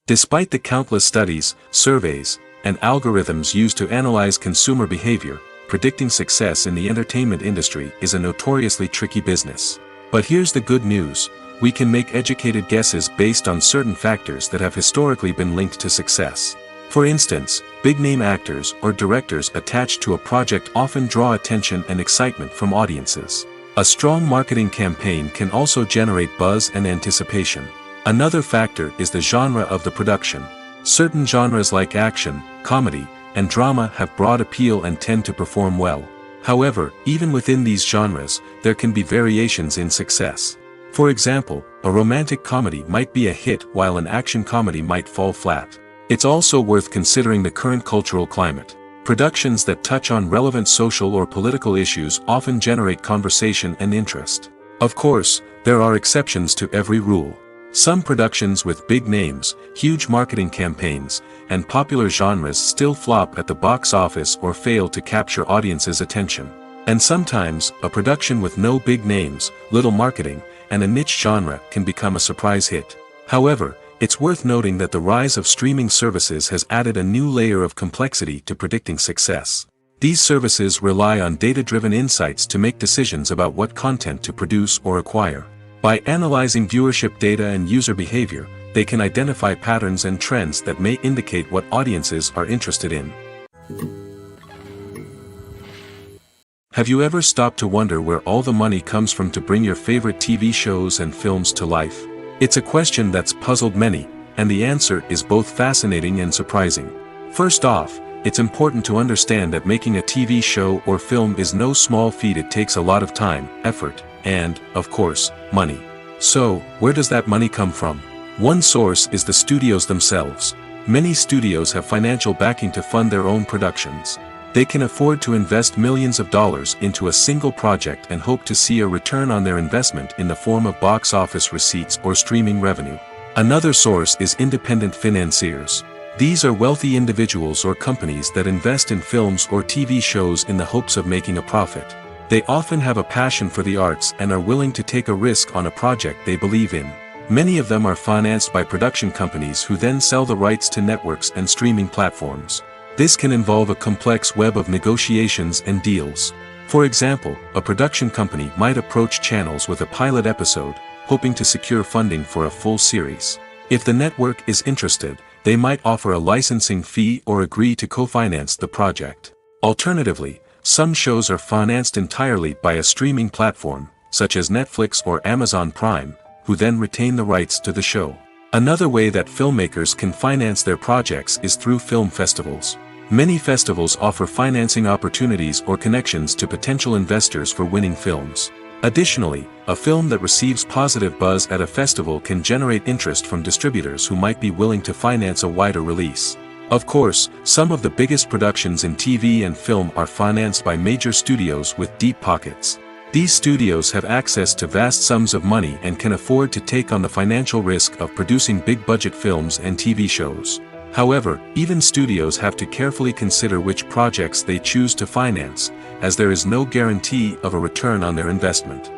Despite the countless studies, surveys, and algorithms used to analyze consumer behavior, predicting success in the entertainment industry is a notoriously tricky business. But here's the good news: we can make educated guesses based on certain factors that have historically been linked to success. For instance, big-name actors or directors attached to a project often draw attention and excitement from audiences. A strong marketing campaign can also generate buzz and anticipation. Another factor is the genre of the production. Certain genres like action, comedy, and drama have broad appeal and tend to perform well. However, even within these genres, there can be variations in success. For example, a romantic comedy might be a hit while an action comedy might fall flat. It's also worth considering the current cultural climate. Productions that touch on relevant social or political issues often generate conversation and interest. Of course, there are exceptions to every rule. Some productions with big names, huge marketing campaigns, and popular genres still flop at the box office or fail to capture audiences' attention. And sometimes, a production with no big names, little marketing, and a niche genre can become a surprise hit. However, it's worth noting that the rise of streaming services has added a new layer of complexity to predicting success. These services rely on data-driven insights to make decisions about what content to produce or acquire. By analyzing viewership data and user behavior, they can identify patterns and trends that may indicate what audiences are interested in. Have you ever stopped to wonder where all the money comes from to bring your favorite TV shows and films to life? It's a question that's puzzled many, and the answer is both fascinating and surprising. First off, it's important to understand that making a TV show or film is no small feat. It takes a lot of time, effort, and, of course, money. So, where does that money come from? One source is the studios themselves. Many studios have financial backing to fund their own productions. They can afford to invest millions of dollars into a single project and hope to see a return on their investment in the form of box office receipts or streaming revenue. Another source is independent financiers. These are wealthy individuals or companies that invest in films or TV shows in the hopes of making a profit. They often have a passion for the arts and are willing to take a risk on a project they believe in. Many of them are financed by production companies who then sell the rights to networks and streaming platforms. This can involve a complex web of negotiations and deals. For example, a production company might approach channels with a pilot episode, hoping to secure funding for a full series. If the network is interested, they might offer a licensing fee or agree to co-finance the project. Alternatively, some shows are financed entirely by a streaming platform, such as Netflix or Amazon Prime, who then retain the rights to the show. Another way that filmmakers can finance their projects is through film festivals. Many festivals offer financing opportunities or connections to potential investors for winning films. Additionally, a film that receives positive buzz at a festival can generate interest from distributors who might be willing to finance a wider release. Of course, some of the biggest productions in TV and film are financed by major studios with deep pockets. These studios have access to vast sums of money and can afford to take on the financial risk of producing big-budget films and TV shows. However, even studios have to carefully consider which projects they choose to finance, as there is no guarantee of a return on their investment.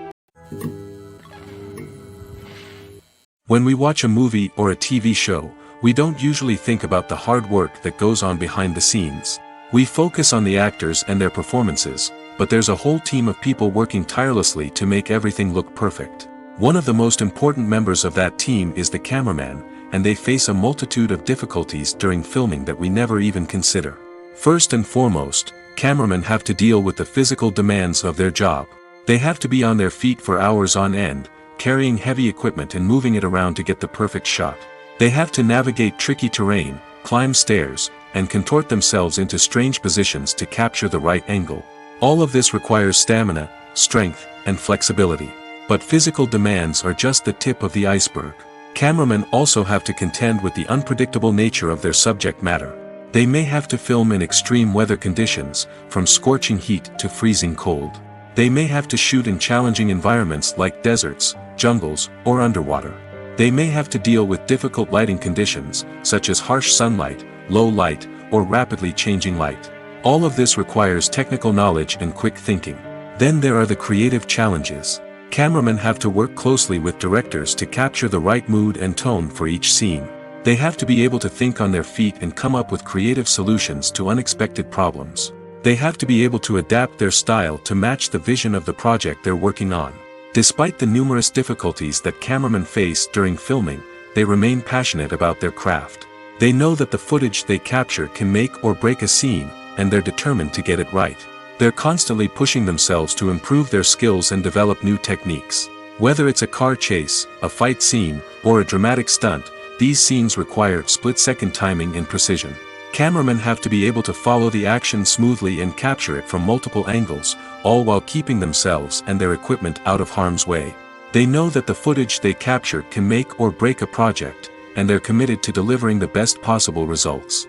When we watch a movie or a TV show, we don't usually think about the hard work that goes on behind the scenes. We focus on the actors and their performances, but there's a whole team of people working tirelessly to make everything look perfect. One of the most important members of that team is the cameraman, and they face a multitude of difficulties during filming that we never even consider. First and foremost, cameramen have to deal with the physical demands of their job. They have to be on their feet for hours on end, carrying heavy equipment and moving it around to get the perfect shot. They have to navigate tricky terrain, climb stairs, and contort themselves into strange positions to capture the right angle. All of this requires stamina, strength, and flexibility. But physical demands are just the tip of the iceberg. Cameramen also have to contend with the unpredictable nature of their subject matter. They may have to film in extreme weather conditions, from scorching heat to freezing cold. They may have to shoot in challenging environments like deserts, jungles, or underwater. They may have to deal with difficult lighting conditions, such as harsh sunlight, low light, or rapidly changing light. All of this requires technical knowledge and quick thinking. Then there are the creative challenges. Cameramen have to work closely with directors to capture the right mood and tone for each scene. They have to be able to think on their feet and come up with creative solutions to unexpected problems. They have to be able to adapt their style to match the vision of the project they're working on. Despite the numerous difficulties that cameramen face during filming, they remain passionate about their craft. They know that the footage they capture can make or break a scene, and they're determined to get it right. They're constantly pushing themselves to improve their skills and develop new techniques. Whether it's a car chase, a fight scene, or a dramatic stunt, these scenes require split-second timing and precision. Cameramen have to be able to follow the action smoothly and capture it from multiple angles, all while keeping themselves and their equipment out of harm's way. They know that the footage they capture can make or break a project, and they're committed to delivering the best possible results.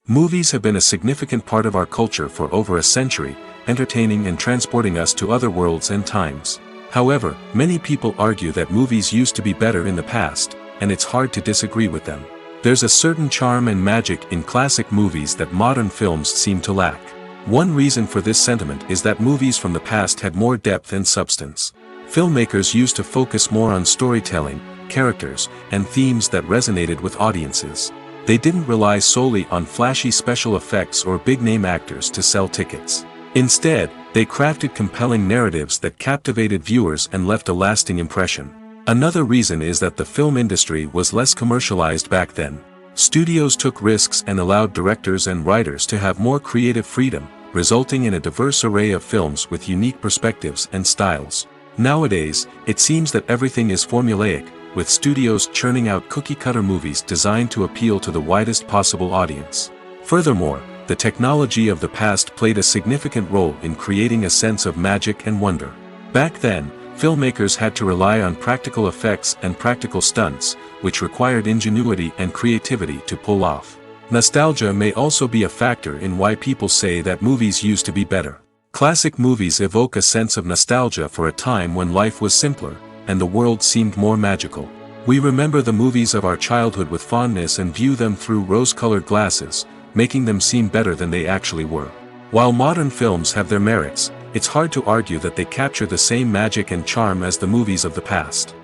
Movies have been a significant part of our culture for over a century, entertaining and transporting us to other worlds and times. However, many people argue that movies used to be better in the past, and it's hard to disagree with them. There's a certain charm and magic in classic movies that modern films seem to lack. One reason for this sentiment is that movies from the past had more depth and substance. Filmmakers used to focus more on storytelling, characters, and themes that resonated with audiences. They didn't rely solely on flashy special effects or big-name actors to sell tickets. Instead, they crafted compelling narratives that captivated viewers and left a lasting impression. Another reason is that the film industry was less commercialized back then. Studios took risks and allowed directors and writers to have more creative freedom, resulting in a diverse array of films with unique perspectives and styles. Nowadays, it seems that everything is formulaic, with studios churning out cookie-cutter movies designed to appeal to the widest possible audience. Furthermore, the technology of the past played a significant role in creating a sense of magic and wonder. Back then, filmmakers had to rely on practical effects and practical stunts, which required ingenuity and creativity to pull off. Nostalgia may also be a factor in why people say that movies used to be better. Classic movies evoke a sense of nostalgia for a time when life was simpler, and the world seemed more magical. We remember the movies of our childhood with fondness and view them through rose-colored glasses, making them seem better than they actually were. While modern films have their merits, it's hard to argue that they capture the same magic and charm as the movies of the past.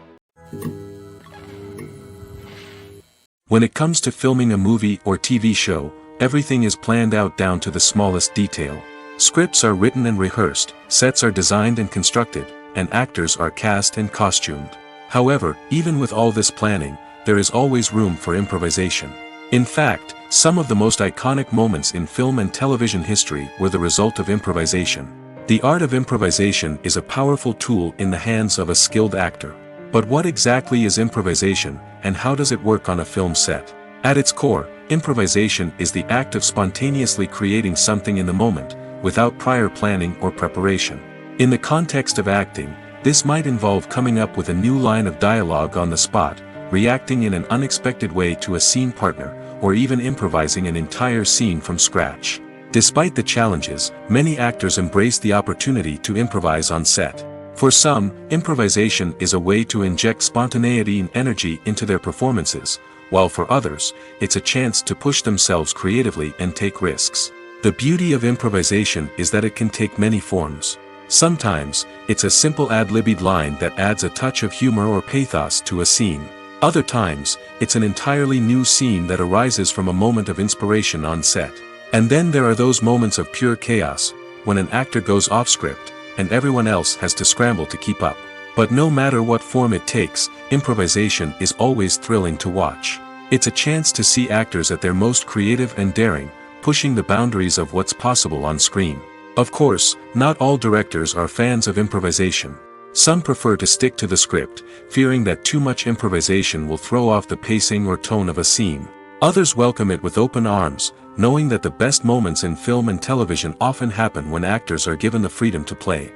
When it comes to filming a movie or TV show, everything is planned out down to the smallest detail. Scripts are written and rehearsed, sets are designed and constructed, and actors are cast and costumed. However, even with all this planning, there is always room for improvisation. In fact, some of the most iconic moments in film and television history were the result of improvisation. The art of improvisation is a powerful tool in the hands of a skilled actor. But what exactly is improvisation, and how does it work on a film set? At its core, improvisation is the act of spontaneously creating something in the moment, without prior planning or preparation. In the context of acting, this might involve coming up with a new line of dialogue on the spot, reacting in an unexpected way to a scene partner, or even improvising an entire scene from scratch. Despite the challenges, many actors embrace the opportunity to improvise on set. For some, improvisation is a way to inject spontaneity and energy into their performances, while for others, it's a chance to push themselves creatively and take risks. The beauty of improvisation is that it can take many forms. Sometimes, it's a simple ad-libbed line that adds a touch of humor or pathos to a scene. Other times, it's an entirely new scene that arises from a moment of inspiration on set. And then there are those moments of pure chaos, when an actor goes off script, and everyone else has to scramble to keep up. But no matter what form it takes, improvisation is always thrilling to watch. It's a chance to see actors at their most creative and daring, pushing the boundaries of what's possible on screen. Of course, not all directors are fans of improvisation. Some prefer to stick to the script, fearing that too much improvisation will throw off the pacing or tone of a scene. Others welcome it with open arms, knowing that the best moments in film and television often happen when actors are given the freedom to play.